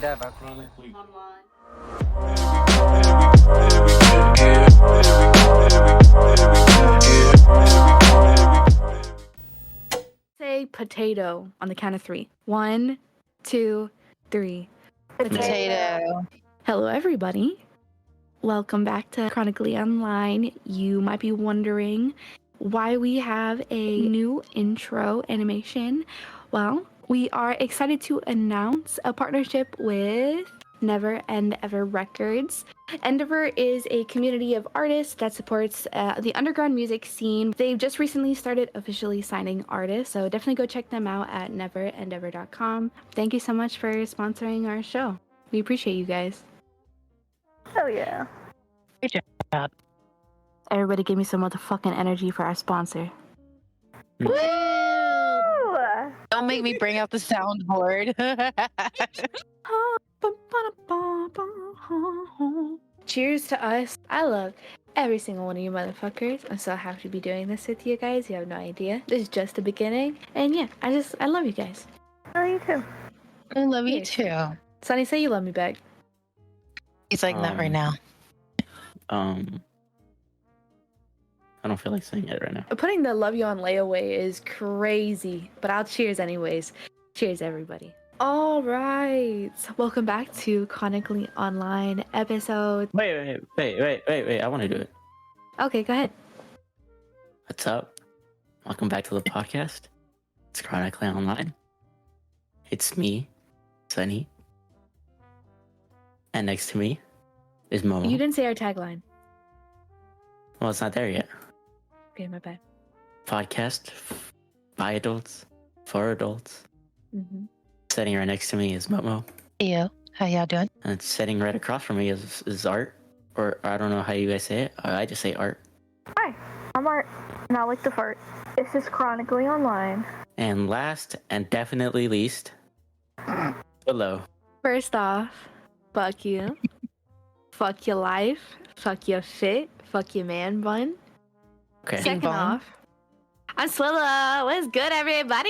Chronically Online. Say potato on the count of three. 1, 2, 3. Potato. Hello, everybody. Welcome back to Chronically Online. You might be wondering why we have a new intro animation. Well, we are excited to announce a partnership with Never and Ever Records. Endeavor is a community of artists that supports the underground music scene. They've just recently started officially signing artists, so definitely go check them out at neverendeavor.com. Thank you so much for sponsoring our show. We appreciate you guys. Oh yeah. Good job. Everybody give me some motherfucking energy for our sponsor. Woo! Ooh. Don't make me bring out the soundboard. Cheers to us. I love every single one of you motherfuckers. I'm so happy to be doing this with you guys. You have no idea. This is just the beginning. And yeah, I love you guys. Oh, you too. I love you Cheers. too. Sonny, say you love me back. He's like that right now. I don't feel like saying it right now. Putting the love you on layaway is crazy, but I'll cheers anyways. Cheers, everybody. All right. Welcome back to Chronically Online episode. Wait. I want to do it. Okay, go ahead. What's up? Welcome back to the podcast. It's Chronically Online. It's me, Sonny. And next to me is Momo. You didn't say our tagline. Well, it's not there yet. Okay, my bad. Podcast by adults, for adults. Mm-hmm. Sitting right next to me is Momo. Yo, how y'all doing? And sitting right across from me is Art. Or I don't know how you guys say it. I just say Art. Hi, I'm Art. And I like to fart. This is Chronically Online. And last and definitely least, Willow. First off, fuck you. Fuck your life. Fuck your fit. Fuck your man bun. Okay. Second bun. off, I'm Swilla. What's good, everybody?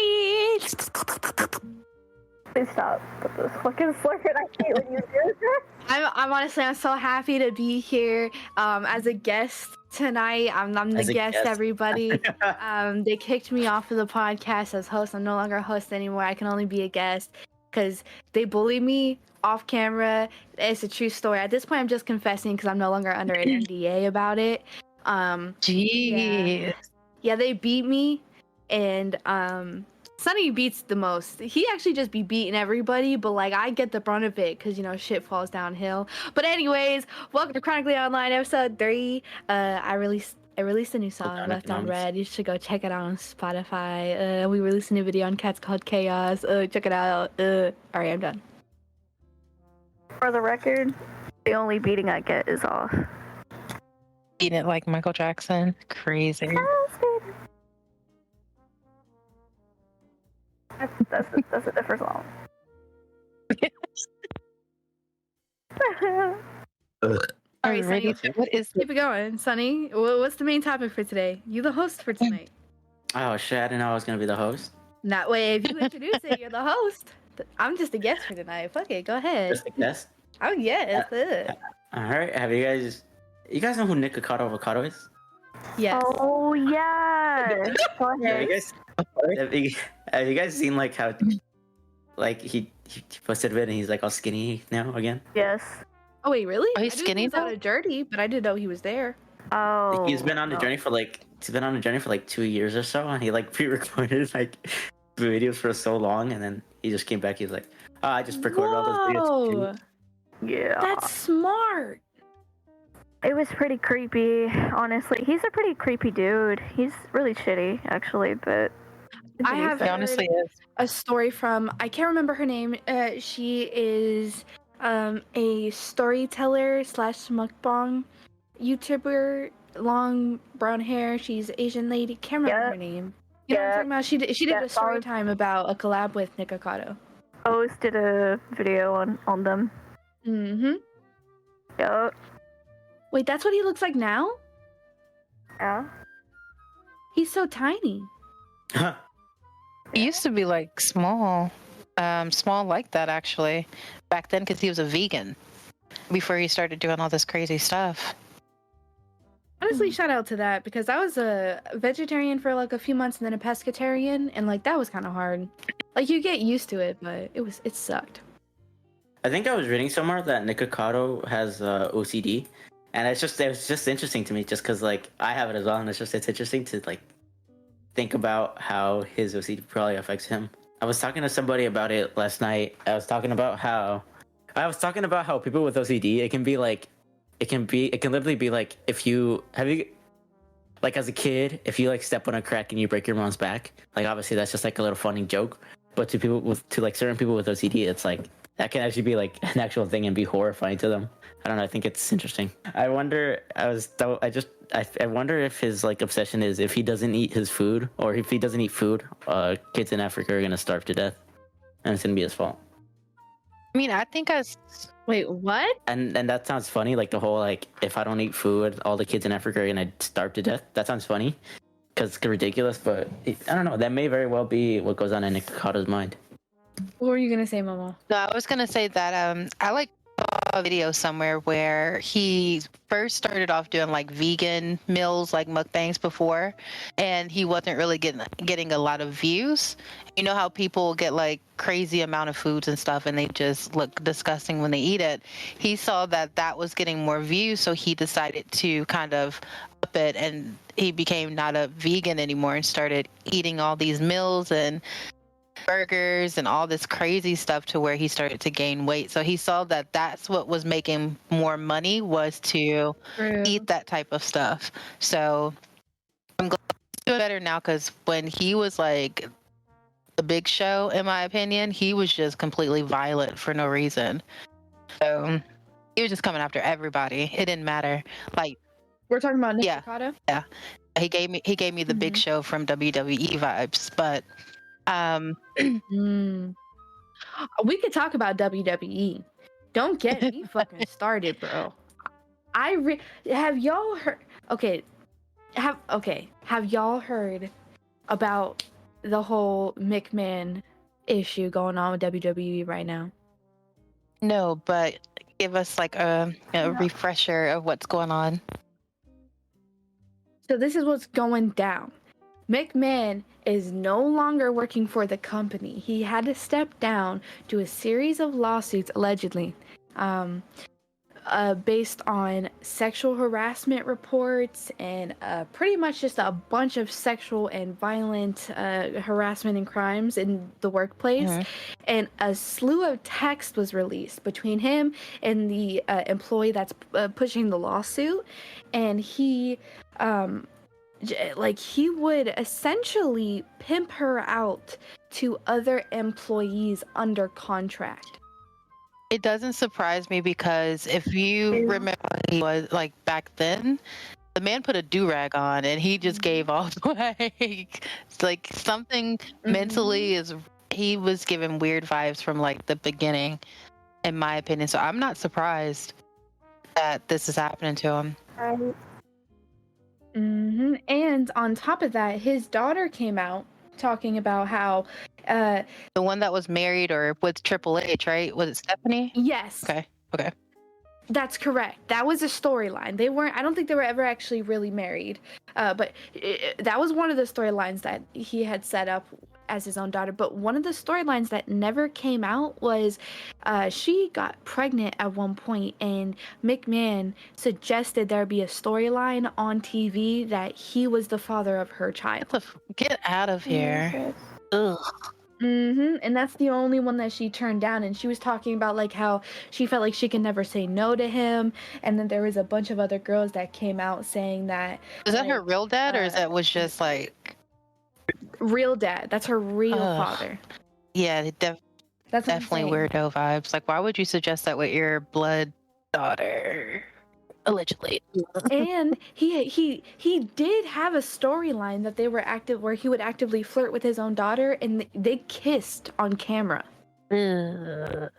Please stop with this fucking slurping. I hate when you do that. I'm honestly, I'm so happy to be here as a guest tonight. I'm As the a guest, guest. everybody. They kicked me off of the podcast as host. I'm no longer a host anymore. I can only be a guest because they bullied me off camera. It's a true story. At this point, I'm just confessing because I'm no longer under an NDA about it. Jeez. Yeah, they beat me, and Sonny beats the most. He actually just be beating everybody, but like I get the brunt of it because shit falls downhill. But anyways, welcome to Chronically Online episode 3. I released a new song, Left on Red. You should go check it out on Spotify. We released a new video on Cats called Chaos. Check it out. Alright, I'm done. For the record, the only beating I get is off. Eating it like Michael Jackson. Crazy. That's a different song. Alright, Alrighty, Sonny, what is keep it going. Sonny, what's the main topic for today? You the host for tonight. Oh shit! I didn't know I was gonna be the host. That way, if you introduce it, you're the host. I'm just a guest for tonight. Fuck it, go ahead. Just a guest. Oh yeah, it's All right. Have you guys know who Nikocado Avocado is? Yes. Oh yeah. Go Have ahead. you guys? Have you guys seen like how, like he posted a vid and he's like all skinny now again? Yes. Oh wait, really? Are you I knew skinny he was on now? a journey, but I didn't know he was there. Oh. He's been on the journey for like 2 years or so, and he like pre-recorded like videos for so long, and then he just came back. He's like, oh, I just recorded all those videos. Whoa, Yeah. that's smart. It was pretty creepy, honestly. He's a pretty creepy dude. He's really shitty, actually, but I have He heard honestly is. a story from, I can't remember her name. She is a storyteller slash mukbang YouTuber, long brown hair. She's Asian lady. Can't remember her name. You know what I'm talking about? She did a story time about a collab with Nikocado. posted a video on them. Mm-hmm. Yup. Wait, that's what he looks like now? Yeah. He's so tiny. He used to be like small. Small like that actually, back then because he was a vegan before he started doing all this crazy stuff. Honestly, shout out to that because I was a vegetarian for like a few months and then a pescatarian, and like that was kind of hard. Like you get used to it, but it sucked. I think I was reading somewhere that Nikocado has OCD, and it was just interesting to me, just because like I have it as well, and it's interesting to like think about how his OCD probably affects him. I was talking to somebody about it last night. I was talking about how people with OCD, it can literally be like if you like as a kid, if you like step on a crack and you break your mom's back, like obviously that's just like a little funny joke, but to like certain people with OCD, it's like that can actually be like an actual thing and be horrifying to them. I don't know. I think it's interesting. I wonder if his like obsession is if he doesn't eat his food, or if he doesn't eat food, kids in Africa are gonna starve to death, and it's gonna be his fault. I mean, I think Wait, what? And that sounds funny. Like the whole like if I don't eat food, all the kids in Africa are gonna starve to death. That sounds funny because it's ridiculous, but I don't know. That may very well be what goes on in Nikokado's mind. What were you gonna say, Momo? No, I was gonna say that I like saw a video somewhere where he first started off doing like vegan meals, like mukbangs before, and he wasn't really getting a lot of views. You know how people get like crazy amount of foods and stuff, and they just look disgusting when they eat it. He saw that was getting more views, so he decided to kind of up it, and he became not a vegan anymore and started eating all these meals and burgers and all this crazy stuff to where he started to gain weight. So he saw that that's what was making more money, was to eat that type of stuff. So I'm glad he's doing better now, because when he was like the Big Show, in my opinion, he was just completely violent for no reason. So he was just coming after everybody. It didn't matter. Like, We're talking about Yeah. Nikocado? yeah, he gave me the Big Show from WWE vibes, but We could talk about WWE. Don't get me fucking started, bro. Have y'all heard? Have y'all heard about the whole McMahon issue going on with WWE right now? no, but give us like a refresher of what's going on. So this is what's going down. McMahon is no longer working for the company. He had to step down to a series of lawsuits, allegedly, based on sexual harassment reports and pretty much just a bunch of sexual and violent harassment and crimes in the workplace. Mm-hmm. And a slew of text was released between him and the employee that's pushing the lawsuit. And he would essentially pimp her out to other employees under contract. It doesn't surprise me, because if you remember what he was like back then, the man put a do-rag on and he just gave off like something mentally he was giving weird vibes from like the beginning, in my opinion. So I'm not surprised that this is happening to him. And on top of that, his daughter came out talking about how The one that was married or with Triple H, right? Was it Stephanie? yes, Okay. that's correct. That was a storyline. I don't think they were ever actually really married, but that was one of the storylines that he had set up as his own daughter. But one of the storylines that never came out was she got pregnant at one point, and McMahon suggested there be a storyline on TV that he was the father of her child. Get out of here. Ugh. And that's the only one that she turned down. And she was talking about like how she felt like she could never say no to him. And then there was a bunch of other girls that came out saying that. Is that her real dad, or is that was just like real dad? That's her real father. Yeah, That's what I'm definitely saying. weirdo vibes. Like, why would you suggest that with your blood daughter? Allegedly. And he did have a storyline that they were active where he would actively flirt with his own daughter, and they kissed on camera. And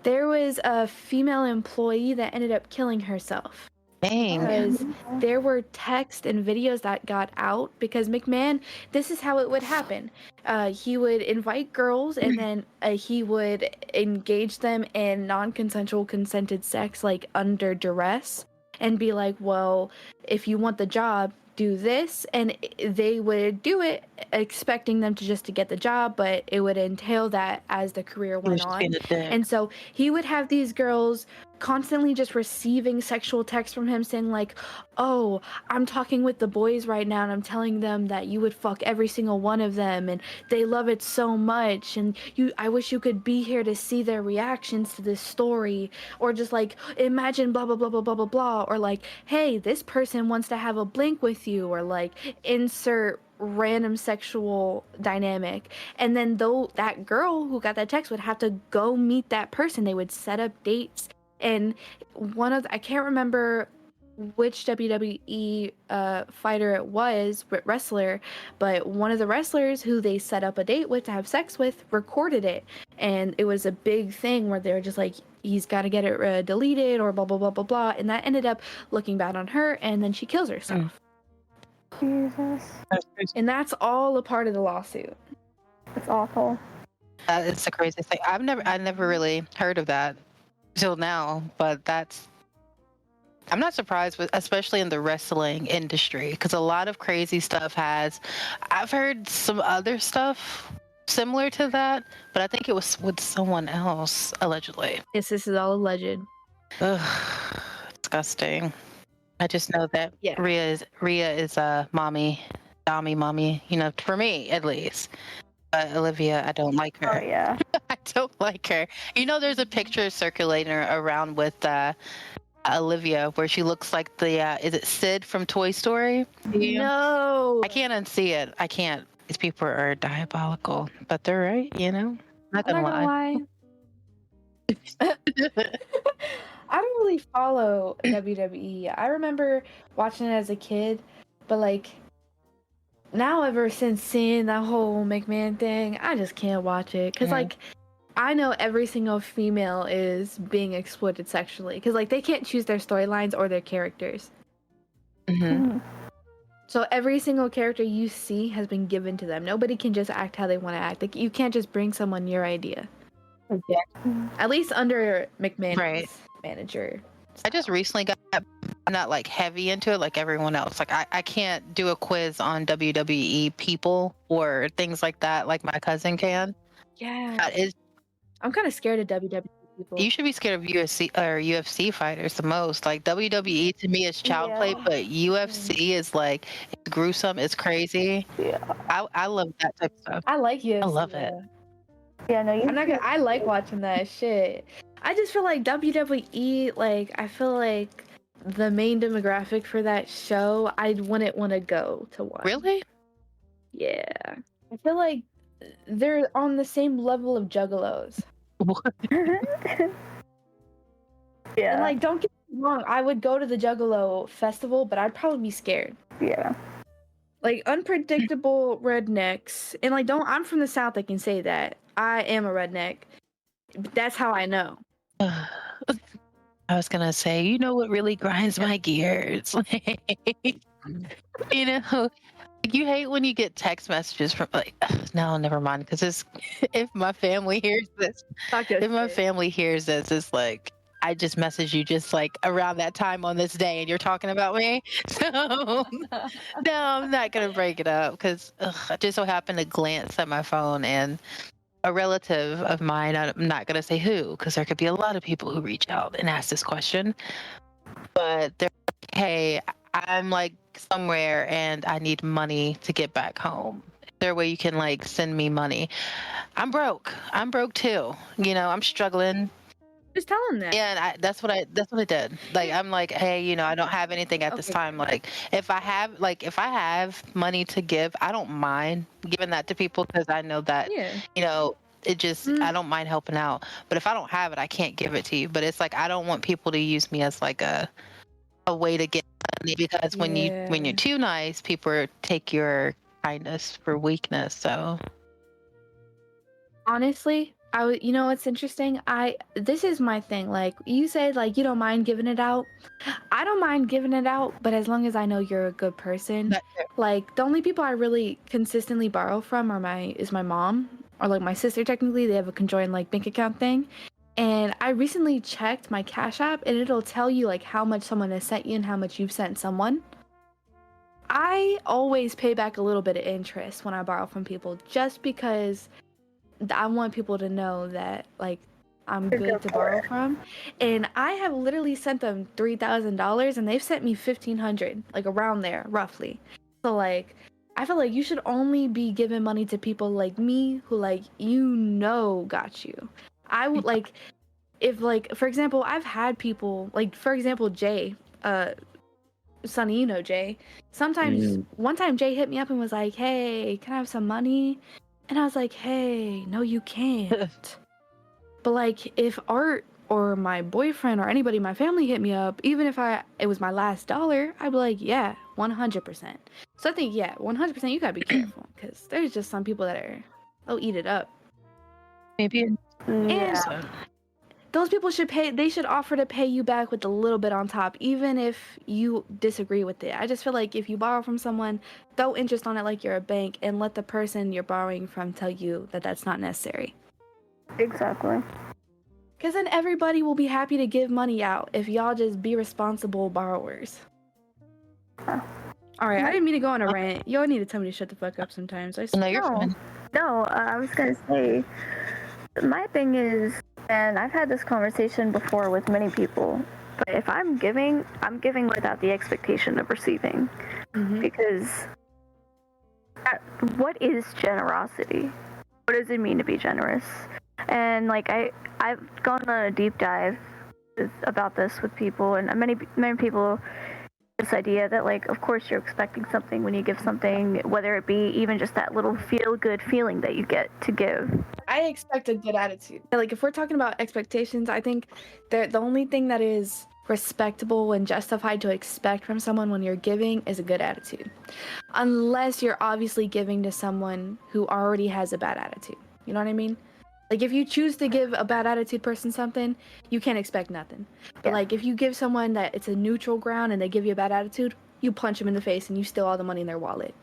there was a female employee that ended up killing herself Dang. because there were text and videos that got out because McMahon, this is how it would happen. He would invite girls and then he would engage them in non-consensual consented sex, like under duress, and be like, well, if you want the job, do this. And they would do it expecting them to get the job, but it would entail that as the career He was went just on. being a dick. And so he would have these girls constantly just receiving sexual texts from him saying like, oh, I'm talking with the boys right now and I'm telling them that you would fuck every single one of them and they love it so much, and I wish you could be here to see their reactions to this story, or just like, imagine blah blah blah blah blah blah blah, or like, hey, this person wants to have a blink with you, or like insert random sexual dynamic. And then though that girl who got that text would have to go meet that person, they would set up dates. And I can't remember which WWE fighter it was, wrestler, but one of the wrestlers who they set up a date with to have sex with recorded it, and it was a big thing where they were just like, he's got to get it deleted or blah blah blah blah blah, and that ended up looking bad on her, and then she kills herself. Jesus. And that's all a part of the lawsuit. It's awful. That is the craziest thing. I never really heard of that till now, but I'm not surprised with, especially in the wrestling industry, because a lot of crazy stuff I've heard some other stuff similar to that, but I think it was with someone else, allegedly. Yes, this is all alleged. Ugh, disgusting. I just know that Yeah. Rhea is a mommy, for me at least. But Olivia, I don't like her. Oh yeah. I don't like her. There's a picture circulating around with Olivia where she looks like is it Sid from Toy Story? No. I can't unsee it. I can't. These people are diabolical, but they're right, Not gonna lie. I don't really follow WWE. I remember watching it as a kid, but like now, ever since seeing that whole McMahon thing, I just can't watch it because like I know every single female is being exploited sexually because like they can't choose their storylines or their characters. Mm-hmm. So every single character you see has been given to them. Nobody can just act how they want to act. Like you can't just bring someone your idea. At least under McMahon's manager. I just recently I'm not like heavy into it like everyone else. Like I can't do a quiz on WWE people or things like that like my cousin can. Yeah. I'm kind of scared of WWE people. You should be scared of UFC fighters the most. Like WWE to me is child play, but UFC is like it's gruesome, it's crazy. Yeah. I love that type of stuff. I like UFC. I love it. Yeah, no, I like watching that shit. I just feel like WWE, like, I feel like the main demographic for that show, I wouldn't want to go to one. Really? Yeah. I feel like they're on the same level of juggalos. Yeah. And, like, don't get me wrong, I would go to the Juggalo festival, but I'd probably be scared. Yeah. Like, unpredictable rednecks. And, like, I'm from the South, I can say that. I am a redneck. That's how I know. I was gonna say, what really grinds my gears? You hate when you get text messages from no, never mind. Because if my family hears this, it's like I just message you just like around that time on this day, and you're talking about me. So no, I'm not gonna break it up because I just so happened to glance at my phone and a relative of mine, I'm not going to say who, because there could be a lot of people who reach out and ask this question, but they're like, hey, I'm like somewhere and I need money to get back home. Is there a way you can like send me money? I'm broke too. I'm struggling. Just tell them that. Yeah, and that's what I did. Like, I'm like, hey, I don't have anything at this time. Like, if I have money to give, I don't mind giving that to people because I know that, it just, I don't mind helping out. But if I don't have it, I can't give it to you. But it's like, I don't want people to use me as like a way to get money because when you're too nice, people take your kindness for weakness. So honestly, You know what's interesting? This is my thing. Like you said, like you don't mind giving it out. I don't mind giving it out, but as long as I know you're a good person. That's it. Like the only people I really consistently borrow from is my mom or like my sister. Technically, they have a conjoined like bank account thing. And I recently checked my Cash App, and it'll tell you like how much someone has sent you and how much you've sent someone. I always pay back a little bit of interest when I borrow from people, just because I want people to know that like I'm good to borrow from. And I have literally sent them $3,000 and they've sent me $1,500, like around there roughly. So like I feel like you should only be giving money to people like me who like got you. I would like if like for example, I've had people like for example Jay, Sonny, you know Jay. Sometimes one time Jay hit me up and was like, "Hey, can I have some money?" And I was like, "Hey, no, you can't." But like, if Art or my boyfriend or anybody in my family hit me up, even if it was my last dollar, I'd be like, "Yeah, 100%." So I think 100%. You gotta be careful because there's just some people that they'll eat it up. Maybe. And those people should pay. They should offer to pay you back with a little bit on top, even if you disagree with it. I just feel like if you borrow from someone, throw interest on it like you're a bank, and let the person you're borrowing from tell you that that's not necessary. Exactly. Because then everybody will be happy to give money out if y'all just be responsible borrowers. Huh. All right, I didn't mean to go on a rant. Y'all need to tell me to shut the fuck up sometimes. No, you're fine. No, I was gonna say, my thing is, and I've had this conversation before with many people, but if I'm giving without the expectation of receiving. Because what is generosity? What does it mean to be generous? And like I've gone on a deep dive about this with people, and many people, this idea that like of course you're expecting something when you give something, whether it be even just that little feel good feeling that you get to give. I expect a good attitude. Like if we're talking about expectations, I think the only thing that is respectable and justified to expect from someone when you're giving is a good attitude. Unless you're obviously giving to someone who already has a bad attitude. You know what I mean? Like if you choose to give a bad attitude person something, you can't expect nothing. But like if you give someone that it's a neutral ground and they give you a bad attitude, you punch them in the face and you steal all the money in their wallet.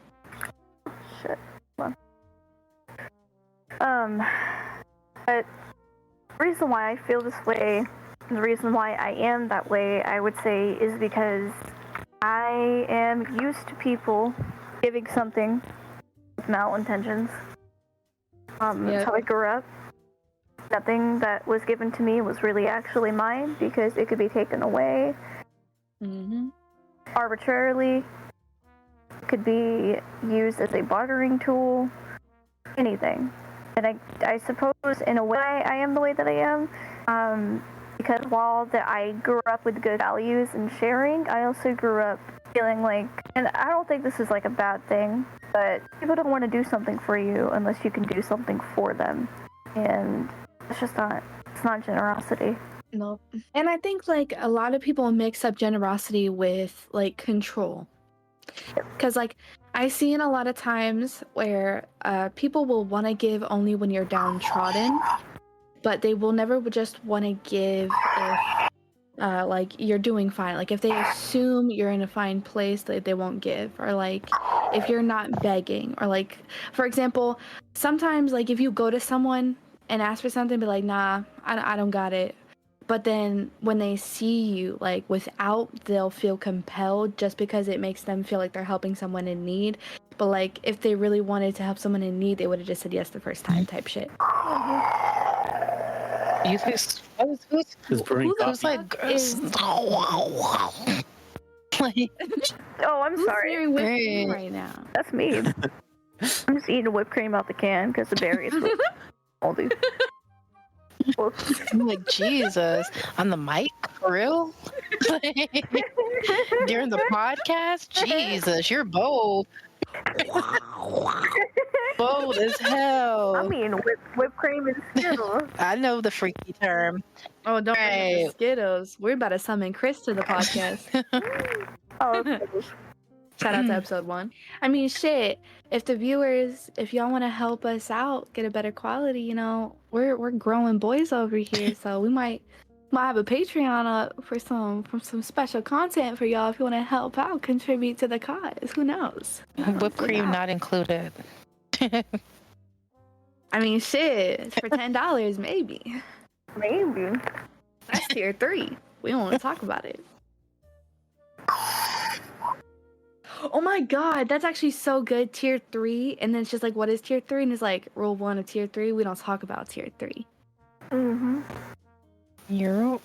Shit. Well. But the reason why I feel this way, the reason why I am that way, I would say, is because I am used to people giving something with malintentions. That's how I grew up. Nothing that was given to me was really actually mine because it could be taken away arbitrarily. It could be used as a bartering tool. Anything. And I suppose in a way I am the way that I am. Because while I grew up with good values and sharing, I also grew up feeling like, and I don't think this is like a bad thing, but people don't want to do something for you unless you can do something for them. And it's not generosity. No. And I think like a lot of people mix up generosity with like control. Because like I see in a lot of times where people will want to give only when you're downtrodden, but they will never just want to give if like you're doing fine. Like if they assume you're in a fine place, they won't give. Or like if you're not begging, or like for example, sometimes like if you go to someone and ask for something, be like, nah, I don't got it. But then when they see you like without, they'll feel compelled just because it makes them feel like they're helping someone in need. But like if they really wanted to help someone in need, they would have just said yes the first time type shit. You think who's like Oh, I'm Who's sorry. smearing whipped cream right now? That's me. I'm just eating whipped cream out the can because the berries were moldy. I'm like, Jesus, on the mic? For real? During the podcast? Jesus, you're bold. Bold as hell. I mean, whipped cream and Skittles. I know the freaky term. Oh, don't forget the Skittles. We're about to summon Chris to the podcast. Oh, Skittles. Shout out to episode 1. I mean, shit. If the viewers, if y'all want to help us out, get a better quality, you know, we're growing boys over here, so we might have a Patreon up for some special content for y'all if you want to help out, contribute to the cause. Who knows? Whipped cream not included. I mean, shit. It's for $10, maybe. Maybe. That's tier 3. We don't want to talk about it. Oh my god, that's actually so good. Tier 3, and then it's just like, what is tier 3? And it's like, rule 1 of tier 3, we don't talk about tier 3. Mm-hmm. Europe.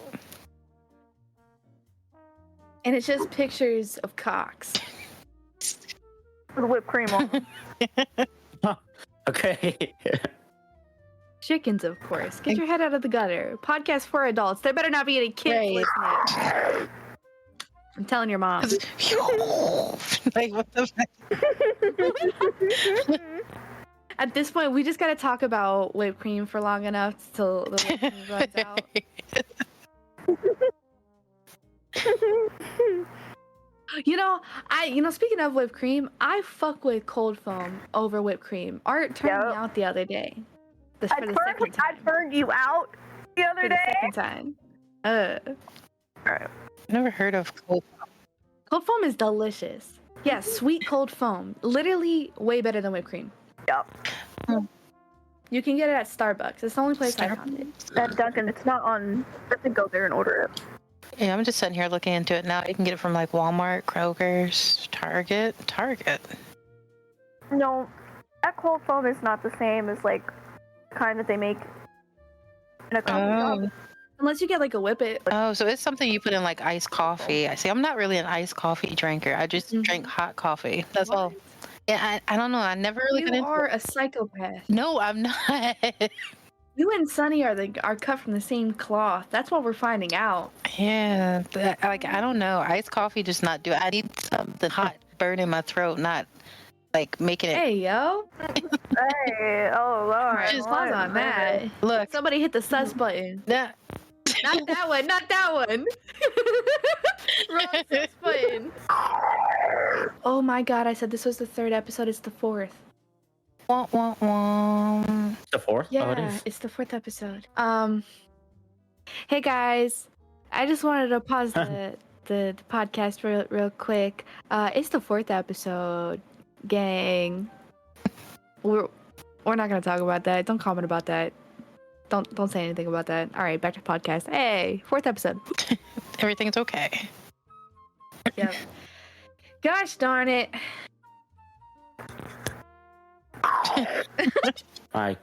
And it's just pictures of cocks. With whipped cream on. Okay. Chickens, of course. Get your head out of the gutter. Podcast for adults. There better not be any kids listening. I'm telling your mom. Like, what the fuck? At this point, we just gotta talk about whipped cream for long enough till the whipped cream runs out. Speaking of whipped cream, I fuck with cold foam over whipped cream. Art turned me out the other day. For the second time. I turned you out the other day. The second time. Alright. Never heard of cold foam. Cold foam is delicious. Yeah, sweet cold foam. Literally way better than whipped cream. Yep. You can get it at Starbucks. It's the only place I found it. At Dunkin', it's not on. You have to go there and order it. Yeah, I'm just sitting here looking into it now. You can get it from like Walmart, Kroger's, Target. No, that cold foam is not the same as like the kind that they make in a coffee shop. Unless you get like a whippet. Oh, so it's something you put in like iced coffee. I see. I'm not really an iced coffee drinker. I just drink hot coffee. That's all. Yeah, I don't know. I never really got into it. You are a psychopath. No, I'm not. You and Sonny are cut from the same cloth. That's what we're finding out. Yeah, I don't know. Iced coffee just not do it. I need something hot burn in my throat, not like making it. Hey, yo. Hey, oh Lord. Just pause on that. Look. Somebody hit the sus button. Yeah. Not that one. Not that one. Wrong sus button. Oh my god, I said this was the 3rd episode. It's the 4th. Wah, wah, wah. The 4th? Yeah, Oh, it is. it's the 4th episode. Hey guys, I just wanted to pause the podcast real quick. It's the 4th episode, gang. We're not gonna talk about that. Don't comment about that. Don't say anything about that. All right, back to the podcast. Hey, 4th episode. Everything's okay. Yep. Gosh darn it. My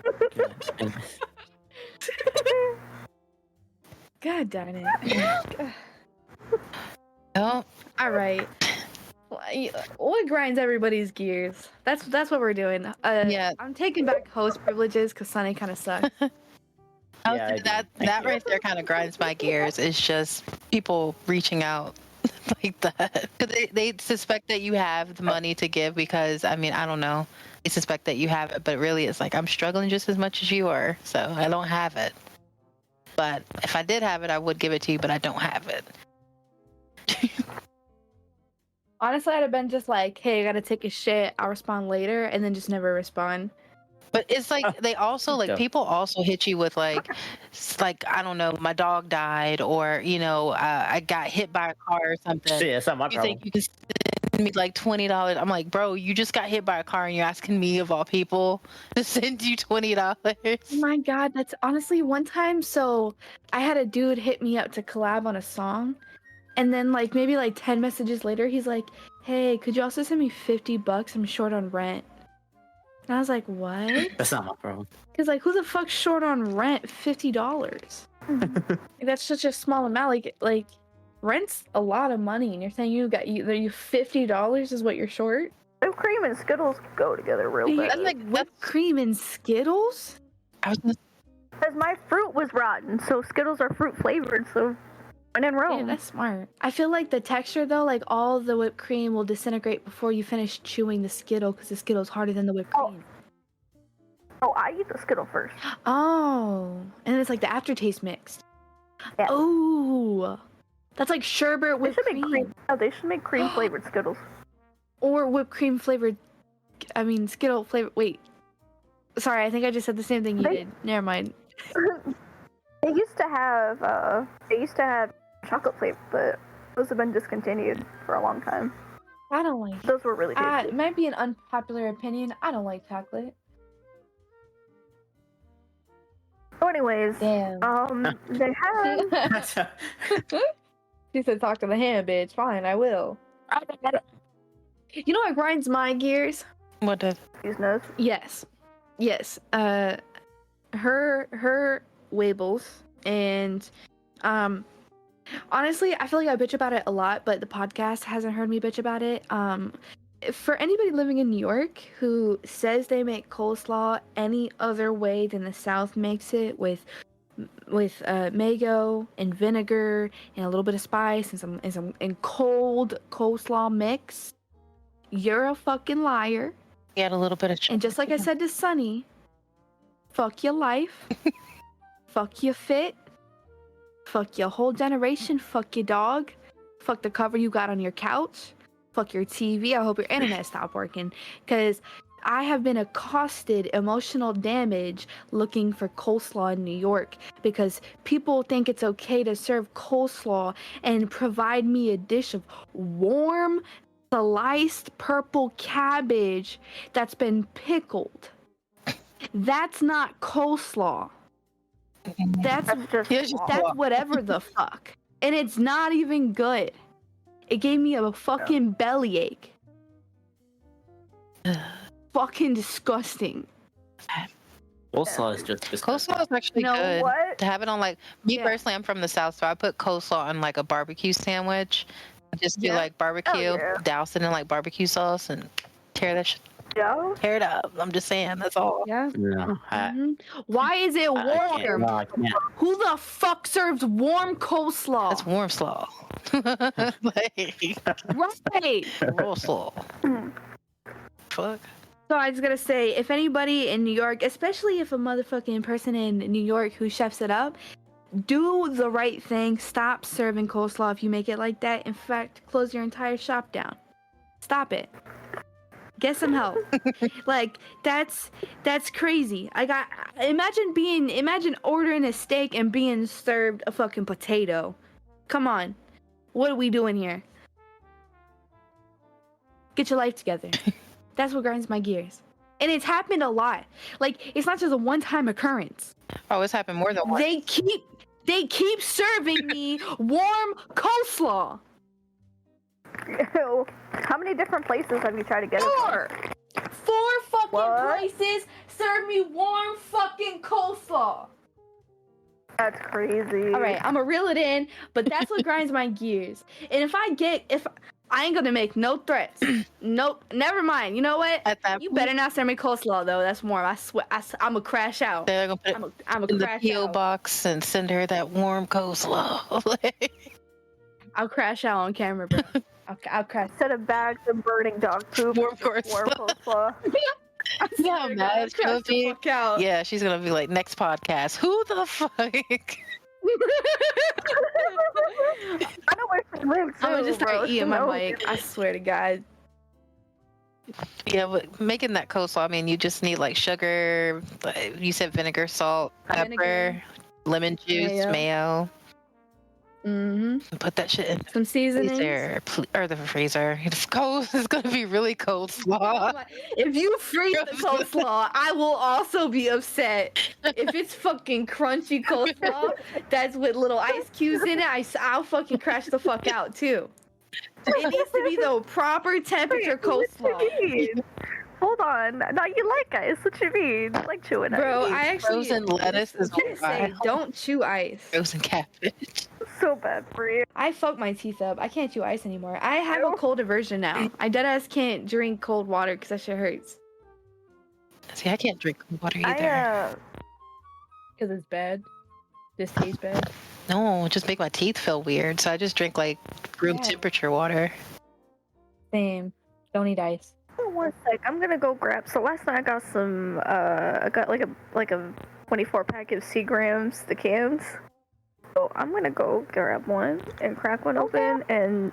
goodness. God darn it. Oh, All right. What grinds everybody's gears? That's what we're doing. Yeah. I'm taking back host privileges because Sonny kind of sucks. Yeah, that right there kind of grinds my gears. It's just people reaching out like that because they suspect that you have the money to give because I mean I don't know, they suspect that you have it, but really it's like I'm struggling just as much as you are, so I don't have it. But if I did have it, I would give it to you, but I don't have it. Honestly, I'd have been just like, hey, I gotta take a shit, I'll respond later, and then just never respond. But it's like they also like people also hit you with like I don't know, my dog died, or you know, I got hit by a car or something. Shit, it's not my problem. You think you can send me like $20? I'm like, bro, you just got hit by a car and you're asking me of all people to send you $20. Oh my god, that's honestly one time. So I had a dude hit me up to collab on a song, and then like maybe like 10 messages later, he's like, hey, could you also send me $50? I'm short on rent. And I was like, what? That's not my problem. Because, like, who the fuck's short on rent $50? Like, that's such a small amount. Like, rent's a lot of money, and you're saying you $50 is what you're short? Whipped cream and Skittles go together real good. That's like whipped cream and Skittles? Because my fruit was rotten, so Skittles are fruit flavored, so when in Rome. Yeah, that's smart. I feel like the texture, though, like, all the whipped cream will disintegrate before you finish chewing the Skittle, because the Skittle's harder than the whipped cream. Oh, I eat the Skittle first. Oh. And then it's like the aftertaste mixed. Yeah. Oh. That's like sherbet with cream. Oh, they should make cream flavored Skittles. or whipped cream flavored. I mean, Skittle flavored. Wait, sorry, I think I just said the same thing you did. Never mind. They used to have chocolate flavor, but those have been discontinued for a long time. I don't like. Those were really tasty. It might be an unpopular opinion. I don't like chocolate. So anyways, Damn. they have She said, "Talk to the hand, bitch." Fine, I will. You know what grinds my gears? What does? these notes. Yes. Her Wabbles and honestly, I feel like I bitch about it a lot, but the podcast hasn't heard me bitch about it. For anybody living in New York who says they make coleslaw any other way than the South makes it, with mango and vinegar and a little bit of spice and some cold coleslaw mix, you're a fucking liar. You had a little bit of. And just like I said to Sonny, fuck your life, fuck your fit, fuck your whole generation, fuck your dog, fuck the cover you got on your couch, fuck your TV. I hope your internet stopped working, because I have been accosted, emotional damage, looking for coleslaw in New York because people think it's okay to serve coleslaw and provide me a dish of warm, sliced purple cabbage that's been pickled. That's not coleslaw. That's whatever the fuck. And it's not even good. It gave me a fucking bellyache. Fucking disgusting. Coleslaw is just disgusting. Coleslaw is actually good. What? To have it on, like, me personally, I'm from the South, so I put coleslaw on like a barbecue sandwich. I just do like barbecue, douse it in like barbecue sauce, and tear that shit. Yeah. Tear it up. I'm just saying, that's all. Yeah. No, Why is it warm? I can't. Who the fuck serves warm coleslaw? That's warm slaw. Right. Roll slaw. Fuck. So I was gonna say, if anybody in New York, especially if a motherfucking person in New York who chefs it up, do the right thing. Stop serving coleslaw if you make it like that. In fact, close your entire shop down. Stop it. Get some help. Like, that's crazy. Imagine ordering a steak and being served a fucking potato. Come on. What are we doing here? Get your life together. That's what grinds my gears. And it's happened a lot. Like, it's not just a one-time occurrence. Oh, it's happened more than once. They keep serving me warm coleslaw. Ew. How many different places have you tried to get it from? Four fucking What? places serve me warm fucking coleslaw. That's crazy. All right, I'm gonna reel it in, but that's what grinds my gears. And if I ain't gonna make no threats. Nope, never mind. You know what? At that You point, better not serve me coleslaw though. That's warm. I swear. I'm gonna crash out. they're gonna put it I'm in gonna the crash PO out. box and send her that warm coleslaw. I'll crash out on camera, bro. I'll crash. Instead of bags of burning dog poop, Warm warm coleslaw. Yeah, I'm mad. She's gonna be, Fuck out. yeah, she's gonna be like, next podcast. Who the fuck? I know where she lives too, I'm gonna just bro. start She eating my knows. mic. I swear to God. Yeah, but making that coleslaw, I mean, you just need like sugar. You said vinegar, salt, pepper, Vinegar. lemon juice, mayo. Mm-hmm. Put that shit in Some the seasonings. freezer, or the freezer. It's cold. It's gonna be really cold slaw. If you freeze the coleslaw, I will also be upset. If it's fucking crunchy coleslaw that's with little ice cubes in it, I'll fucking crash the fuck out too. It needs to be the proper temperature coleslaw. What you mean? Hold on. Now you like ice. What you mean? You like chewing Bro, ice. I actually Frozen lettuce is I say don't chew ice. frozen cabbage. So bad for you. I fuck my teeth up. I can't chew ice anymore. I have a cold aversion now. I deadass can't drink cold water because that shit hurts. See, I can't drink cold water either. I Because it's bad. This tastes bad. No, it just make my teeth feel weird. So I just drink like room Yeah. temperature water. Same. Don't eat ice. one sec. I'm gonna go grab. So last night I got some. I got like a 24 pack of Seagrams, the cans. So I'm gonna go grab one and crack one open and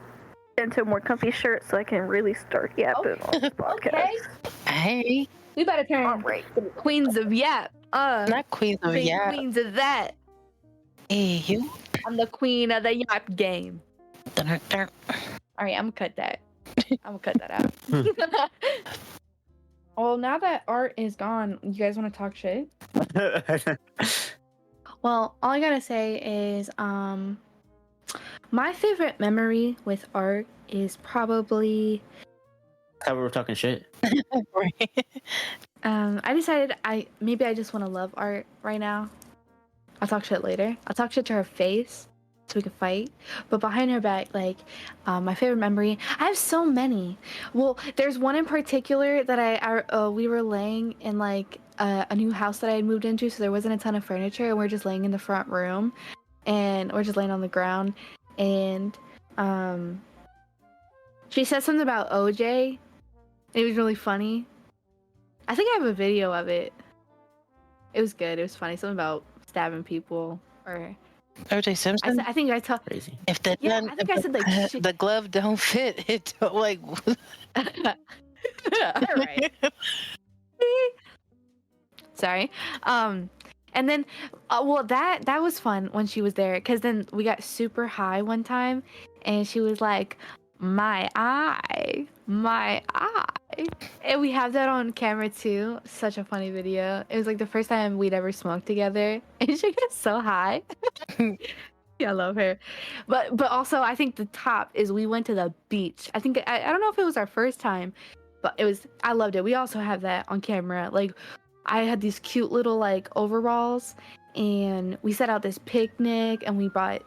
into a more comfy shirt so I can really start yapping on the podcast. Hey, We better turn All right. Queens of Yap. not Queens of Yap. Queens of that. Hey, you. I'm the queen of the Yap game. Dun, dun. All right, I'm gonna cut that. I'm gonna cut that out. Well, now that Art is gone, you guys want to talk shit? Well, all I gotta say is, my favorite memory with Art is probably. How we were talking shit. I decided I just want to love Art right now. I'll talk shit later. I'll talk shit to her face so we can fight. But behind her back, like, my favorite memory. I have so many. Well, there's one in particular that we were laying in like a new house that I had moved into, so there wasn't a ton of furniture, and we're just laying in the front room, and we're just laying on the ground, and she said something about OJ. It was really funny. I think I have a video of it. It was good. It was funny. Something about stabbing people or. OJ Simpson. I think I told. Crazy. If the Yeah, I think I said like the glove don't fit, it don't like. All right. Sorry. And then, well, that was fun when she was there, because then we got super high one time, and she was like, my eye, and we have that on camera too. Such a funny video. It was like the first time we'd ever smoked together, and she got so high. Yeah, I love her. But also, I think the top is we went to the beach. I think I don't know if it was our first time, but I loved it. We also have that on camera. Like, I had these cute little like overalls, and we set out this picnic, and we bought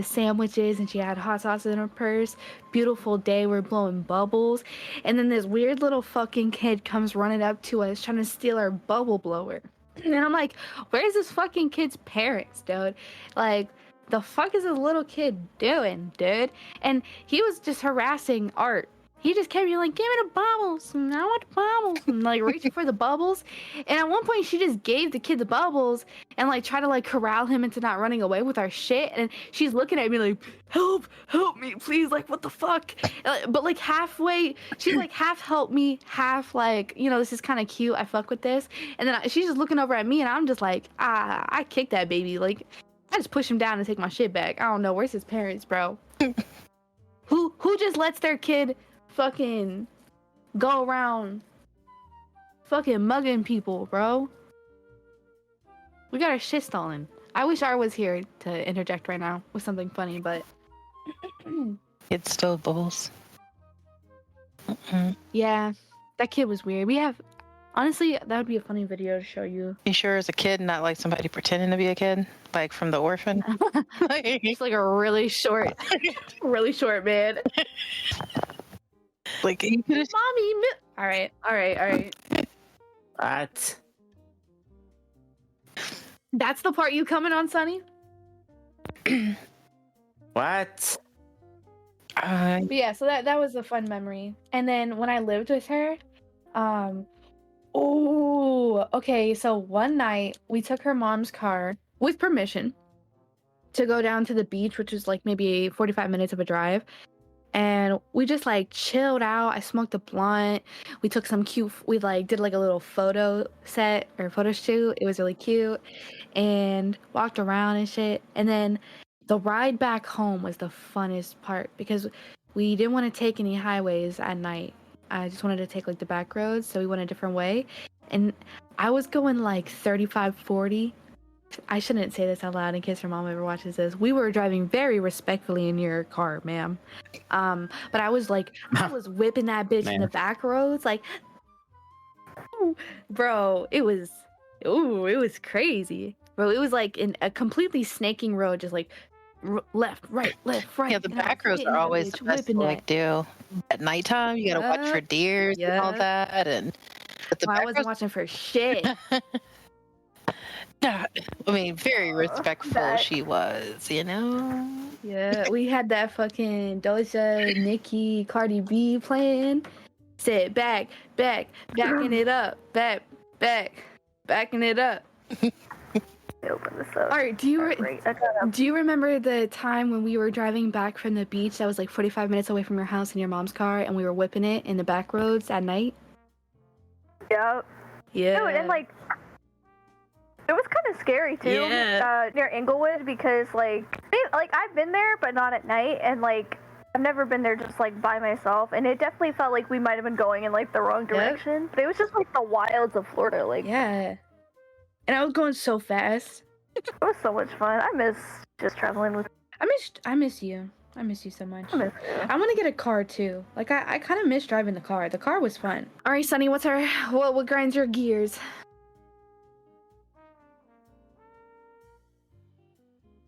sandwiches, and she had hot sauce in her purse. Beautiful day, we're blowing bubbles, and then this weird little fucking kid comes running up to us trying to steal our bubble blower. And I'm like, where's this fucking kid's parents, dude? Like, the fuck is this little kid doing, dude? And he was just harassing Art. He just kept being like, give me the bubbles, and I want the bubbles, and like reaching for the bubbles. And at one point, she just gave the kid the bubbles and like tried to like corral him into not running away with our shit. And she's looking at me like, help me, please, like, what the fuck? But like halfway, she's like half help me, half like, this is kind of cute, I fuck with this. And then she's just looking over at me, and I'm just like, I kicked that baby. Like, I just push him down and take my shit back. I don't know, where's his parents, bro? Who just lets their kid fucking go around fucking mugging people, bro? We got our shit stolen. I wish I was here to interject right now with something funny, but It's still bubbles. yeah, that kid was weird. Honestly, that would be a funny video to show you. You sure it's a kid, not like somebody pretending to be a kid, like from The Orphan? It's like a really short man. Like, you could have. Mommy, all right. What? That's the part you coming on, Sonny? What? But yeah, so that was a fun memory. And then when I lived with her, okay, so one night we took her mom's car with permission to go down to the beach, which is like maybe 45 minutes of a drive. And we just like chilled out. I smoked a blunt. We took we like did like a little photo set or photo shoot. It was really cute, and walked around and shit. And then the ride back home was the funnest part, because we didn't want to take any highways at night. I just wanted to take like the back roads, so we went a different way. And I was going like 35, 40. I shouldn't say this out loud in case her mom ever watches this. We were driving very respectfully in your car, ma'am. But I was whipping that bitch in the back roads, like, bro, it was crazy. Bro, it was like in a completely snaking road, just like left, right. Yeah, the back roads are always the best to like do. At nighttime, you gotta watch for deers and all that. And I wasn't watching for shit. I mean, very respectful she was, Yeah, we had that fucking Doja, Nicki, Cardi B playing. Sit back, backing it up, backing it up. Open this up. All right, do you remember the time when we were driving back from the beach that was like 45 minutes away from your house in your mom's car, and we were whipping it in the back roads at night? Yep. Yeah. Dude, and like, it was kind of scary too. Yeah. Near Inglewood, because like I've been there, but not at night, and like I've never been there just like by myself, and it definitely felt like we might have been going in like the wrong direction. But it was just like the wilds of Florida, like. Yeah. And I was going so fast. It was so much fun. I miss just traveling with. I miss you. I miss you so much. I miss you. I want to get a car too. Like I kind of miss driving the car. The car was fun. All right, Sonny, what grinds your gears?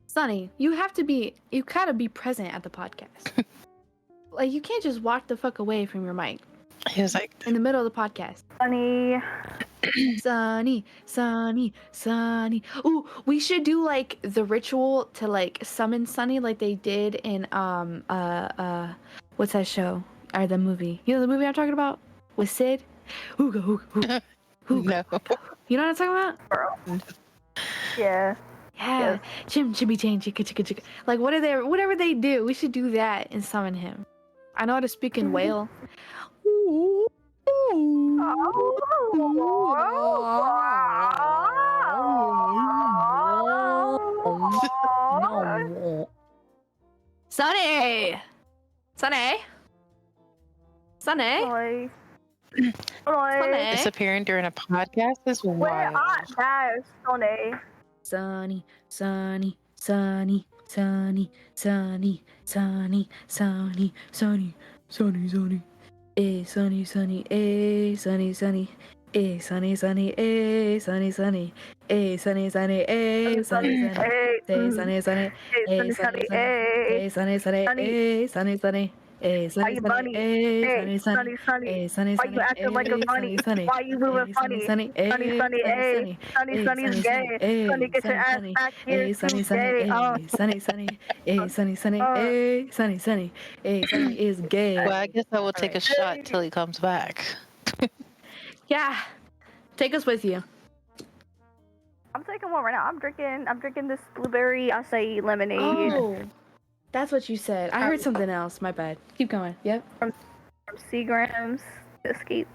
Sonny, you gotta be present at the podcast. Like you can't just walk the fuck away from your mic. He was like in the middle of the podcast. Sonny. Sonny. Ooh, we should do like the ritual to like summon Sonny like they did in what's that show? Or the movie. You know the movie I'm talking about? With Sid? Ooga. no. You know what I'm talking about? Yeah. Yeah. Chim chimmy change chicka. Like whatever they do, we should do that and summon him. I know how to speak in whale. Sonny! Disappearing during a podcast is wild. Where are you, Sonny? Sonny. Eh, Sonny. Eh, Sonny. Eh, Sonny. Eh, Sonny. Eh, Sonny. Eh, Sonny. Eh, Sonny. Eh, Sonny. Eh, Why you bunny? Hey, Sonny. Why you acting like a bunny? Why you moving funny? Sonny, hey. Sonny's gay. Sonny, get your ass back here. Sonny, Sonny, Sonny is gay. Well, I guess I will take a shot till he comes back. Yeah, take us with you. I'm taking one right now. I'm drinking this blueberry acai lemonade. Oh, that's what you said. I heard something else. My bad. Keep going. Yep. From Seagram's Escape.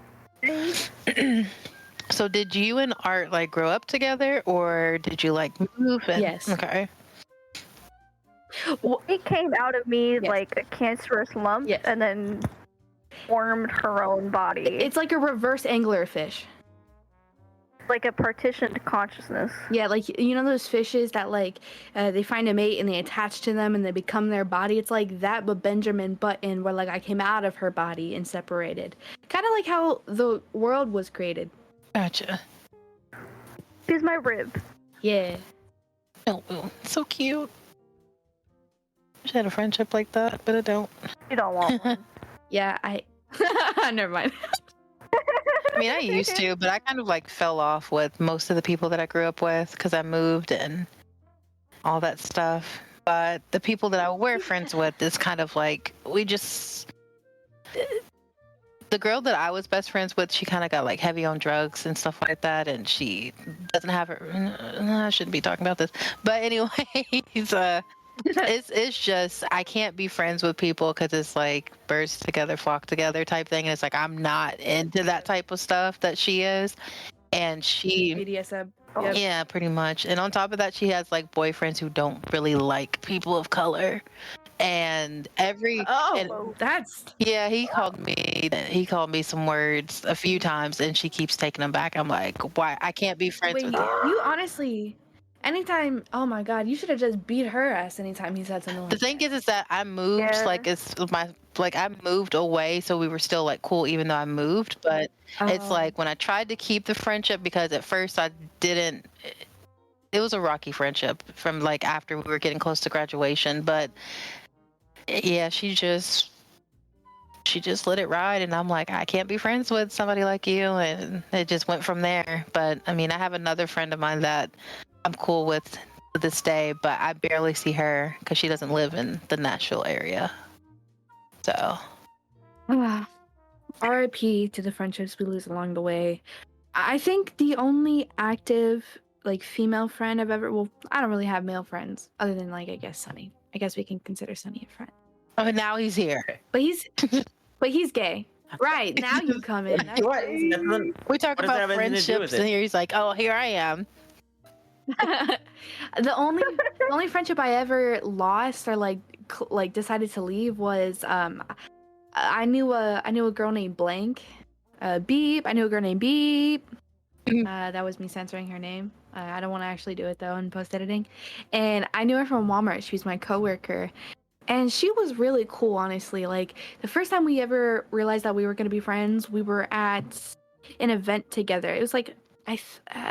So did you and Art like grow up together, or did you like move? Yes. Okay. Well, it came out of me like a cancerous lump, and then formed her own body. It's like a reverse anglerfish. Like a partitioned consciousness. Yeah, like you know those fishes that like they find a mate and they attach to them and they become their body. It's like that, but Benjamin Button, where like I came out of her body and separated. Kind of like how the world was created. Gotcha. She's my rib. Yeah. Oh, so cute. I wish I had a friendship like that, but I don't. You don't want one. Yeah, never mind. I mean, I used to, but I kind of like fell off with most of the people that I grew up with because I moved and all that stuff. But the people that I were friends with is kind of like, the girl that I was best friends with, she kind of got like heavy on drugs and stuff like that. And she doesn't have I shouldn't be talking about this. But anyways, it's just I can't be friends with people because it's like birds together flock together type thing, and it's like I'm not into that type of stuff that she is, and she BDSM. Yep. Yeah, pretty much. And on top of that, she has like boyfriends who don't really like people of color, and he called me some words a few times, and she keeps taking them back. I'm like, why? I can't be friends with her. You honestly. Anytime, oh my God, you should have just beat her ass anytime he said something like that. The thing is that I moved, I moved away, so we were still like cool even though I moved, but it's like when I tried to keep the friendship, because at first it was a rocky friendship from like after we were getting close to graduation, but yeah, she just let it ride, and I'm like, I can't be friends with somebody like you, and it just went from there. But I mean, I have another friend of mine that I'm cool with to this day, but I barely see her because she doesn't live in the Nashville area. So, RIP to the friendships we lose along the way. I think the only active like female friend I've ever. Well, I don't really have male friends other than like I guess Sonny. I guess we can consider Sonny a friend. Oh, now he's here. But he's gay. Right now you come in. That's What? crazy. We talk What does that about have anything to do with friendships, it? and here he's like, "Oh, here I am." the only friendship I ever lost or like decided to leave was I knew a girl named Blank, Beep. I knew a girl named Beep. That was me censoring her name. I don't want to actually do it though in post editing. And I knew her from Walmart. She was my coworker. And she was really cool, honestly. Like the first time we ever realized that we were going to be friends, we were at an event together. It was like I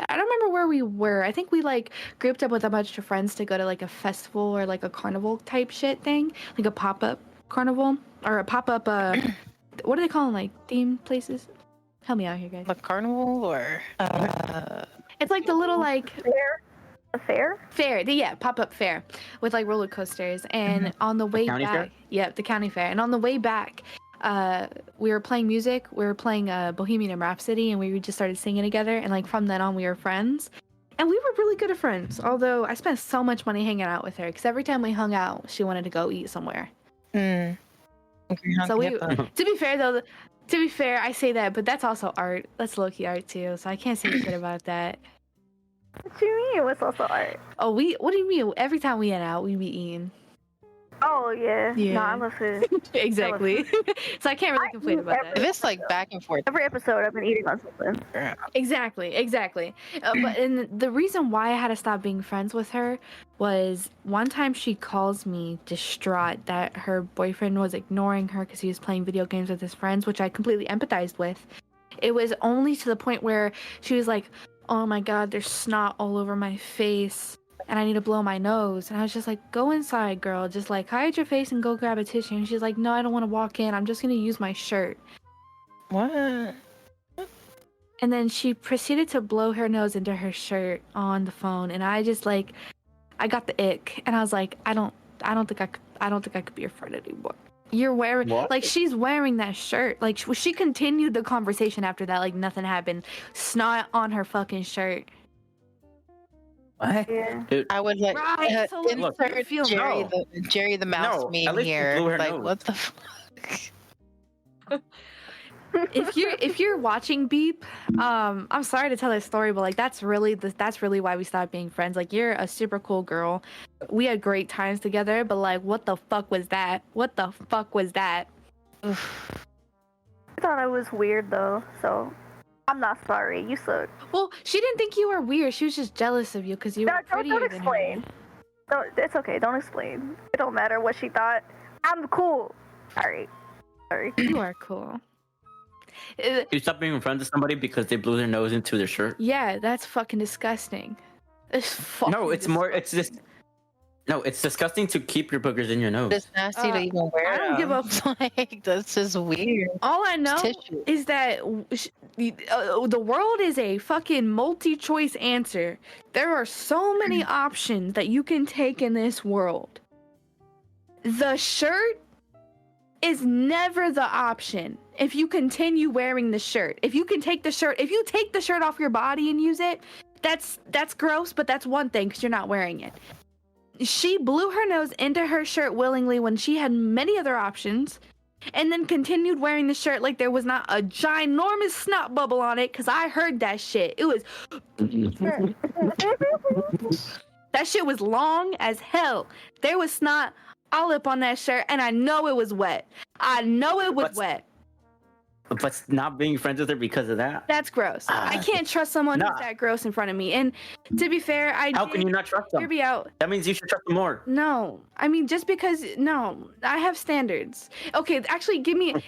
don't remember where we were. I think we like grouped up with a bunch of friends to go to like a festival or like a carnival type shit thing, like a pop-up carnival or a pop-up what do they call them, like theme places? Help me out here, guys. The carnival or It's like the little like Fair? yeah, pop-up fair with like roller coasters. And on the way county back, fair? yeah, the county fair. And on the way back, we were playing music. We were playing Bohemian Rhapsody, and we just started singing together. And like from then on, we were friends. And we were really good at friends. Although I spent so much money hanging out with her, because every time we hung out, she wanted to go eat somewhere. So to be fair though, I say that, but that's also art. That's low-key art too. So I can't say shit about that. What do you mean? What's also art? Oh, what do you mean? Every time we went out, we be eating. Oh yeah. Yeah. No, I love food. Exactly. So I can't really complain about If that. it's like back and forth, Every episode, I've been eating on something. Exactly. But and the reason why I had to stop being friends with her was one time she calls me distraught that her boyfriend was ignoring her because he was playing video games with his friends, which I completely empathized with. It was only to the point where she was like, "Oh my God, there's snot all over my face. And I need to blow my nose." And I was just like, "Go inside, girl. Just like hide your face and go grab a tissue." And she's like, "No, I don't want to walk in. I'm just going to use my shirt." what? And then she proceeded to blow her nose into her shirt on the phone. And I just like, I got the ick. And I was like, I don't think I could be your friend anymore. You're wearing, What? like, she's wearing that shirt. Like, she continued the conversation after that, like nothing happened. Snot on her fucking shirt. What? Yeah. Dude, I would like Right, so look, insert you feel Jerry the mouse No, meme at least here. blew her Like nose. what the fuck? If you're watching Beep, I'm sorry to tell this story, but like that's really why we stopped being friends. Like you're a super cool girl. We had great times together, but like what the fuck was that? What the fuck was that? I thought I was weird though, so I'm not sorry. You suck. Well, she didn't think you were weird. She was just jealous of you because you No, were prettier don't than explain. her. Don't, it's okay. Don't explain. It don't matter what she thought. I'm cool. Sorry. You are cool. Uh, you stop being friends with somebody because they blew their nose into their shirt? yeah, that's fucking disgusting. It's fucking No, it's more. It's just. No, it's disgusting to keep your boogers in your nose. It's nasty to even wear. I don't give them. Like that's just weird. All I know Tissue. is that the world is a fucking multi-choice answer. There are so many options that you can take in this world. The shirt is never the option if you continue wearing the shirt. If you take the shirt off your body and use it, that's gross, but that's one thing because you're not wearing it. She blew her nose into her shirt willingly when she had many other options, and then continued wearing the shirt like there was not a ginormous snot bubble on it, because I heard that shit. It was... that shit was long as hell. There was snot all up on that shirt, and I know it was wet. I know it was wet. But not being friends with her because of that? That's gross. I can't trust someone Nah. who's that gross in front of me. And to be fair, How can you not trust them? hear me out. That means you should trust them more. No, I mean just because I have standards. Okay, actually,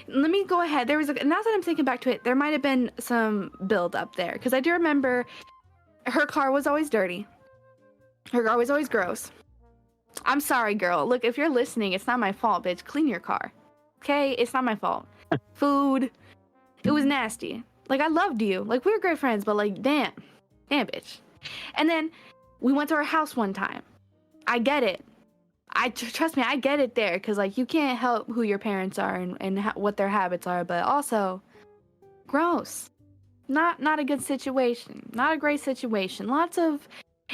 let me go ahead. There was now that I'm thinking back to it, there might have been some build up there because I do remember her car was always dirty. Her car was always gross. I'm sorry, girl. Look, if you're listening, it's not my fault, bitch. Clean your car. Okay, it's not my fault. Food. It was nasty. Like, I loved you. Like, we were great friends, but like, damn, bitch. And then we went to her house one time. I get it. Trust me, I get it there. Because, like, you can't help who your parents are and what their habits are. But also, gross. Not a good situation. Not a great situation. Lots of,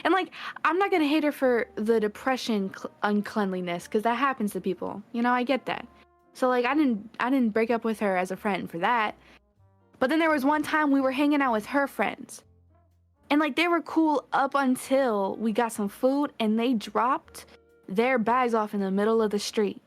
and like, I'm not gonna hate her for the depression uncleanliness, because that happens to people. You know, I get that. So like, I didn't break up with her as a friend for that. But then there was one time we were hanging out with her friends, and like, they were cool up until we got some food, and they dropped their bags off in the middle of the street.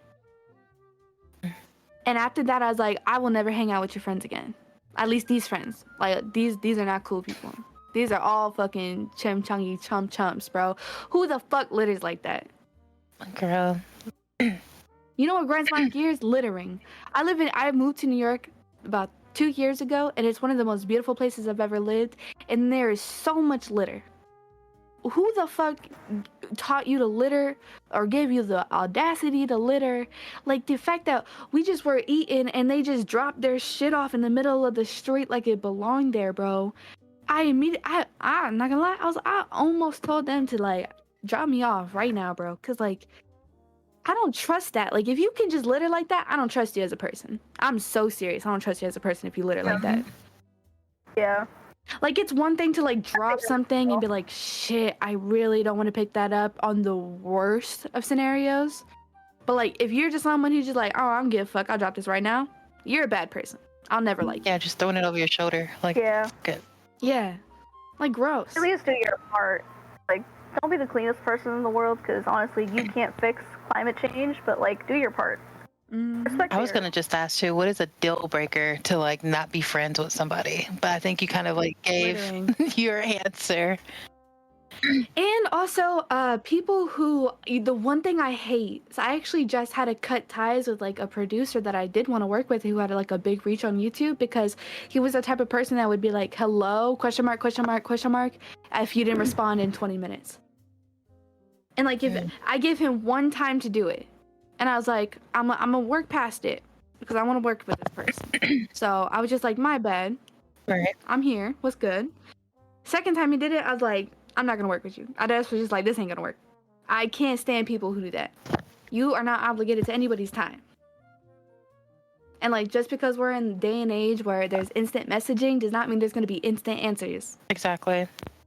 And after that, I was like, I will never hang out with your friends again. At least these friends. Like, these are not cool people. These are all fucking chimchungy chumps, bro. Who the fuck litters like that? Girl. You know what grinds my gears? Littering. I moved to New York about 2 years ago, and it's one of the most beautiful places I've ever lived, and there is so much litter. Who the fuck taught you to litter or gave you the audacity to litter? Like, the fact that we just were eating and they just dropped their shit off in the middle of the street like it belonged there, bro. I'm not gonna lie, I almost told them to like drop me off right now, bro, because like, I don't trust that. Like, if you can just litter like that, I don't trust you as a person. I'm so serious. I don't trust you as a person if you litter like that. Yeah. Like, it's one thing to like drop something and be like, shit, I really don't want to pick that up on the worst of scenarios. But like, if you're just someone who's just like, oh, I don't give a fuck, I'll drop this right now, you're a bad person. I'll never like you. Yeah, just throwing it over your shoulder. Like, Yeah. good. Yeah. Like, gross. At least do your part. Like, don't be the cleanest person in the world, because honestly, you can't fix climate change, but like, do your part. Respect I was your- gonna just ask you, what is a deal breaker to like not be friends with somebody? But I think you kind of like gave Littering. your answer. And also, people who, the one thing I hate, so I actually just had to cut ties with like a producer that I did want to work with who had like a big reach on YouTube, because he was the type of person that would be like, hello, question mark, if you didn't respond in 20 minutes. And like, if I give him one time to do it, and I was like, I'm gonna work past it because I want to work with this person. So I was just like, my bad. Right. I'm here. What's good? Second time he did it, I was like, I'm not gonna work with you. I just was just like, this ain't gonna work. I can't stand people who do that. You are not obligated to anybody's time. And like, just because we're in the day and age where there's instant messaging does not mean there's gonna be instant answers. Exactly.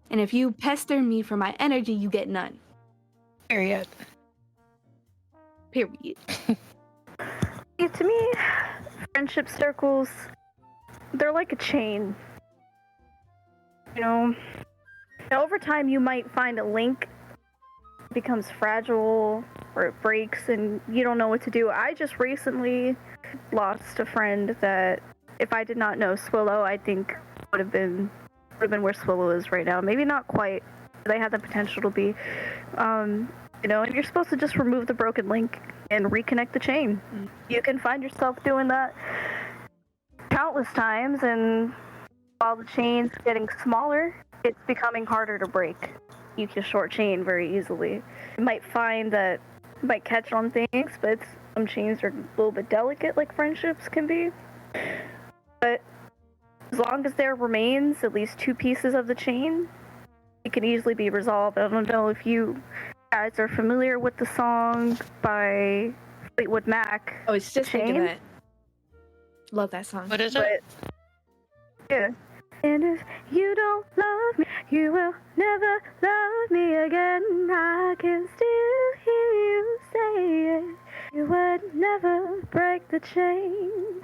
And if you pester me for my energy, you get none. Period. Period. See, to me, friendship circles, they're like a chain. You know, over time you might find a link becomes fragile or it breaks and you don't know what to do. I just recently lost a friend that, if I did not know Swillow, I think would have been where Swillow is right now. Maybe not quite. They had the potential to be. You know, and you're supposed to just remove the broken link and reconnect the chain. You can find yourself doing that countless times, and while the chain's getting smaller, it's becoming harder to break. You can short chain very easily. You might find that you might catch on things, but some chains are a little bit delicate, like friendships can be. But as long as there remains at least two pieces of the chain, it can easily be resolved. I don't know if you guys are familiar with the song by Fleetwood Mac. Oh, it's just thinking Chain? that. Love that song. What is But it? yeah. And if you don't love me, you will never love me again. I can still hear you say it. You would never break the chain.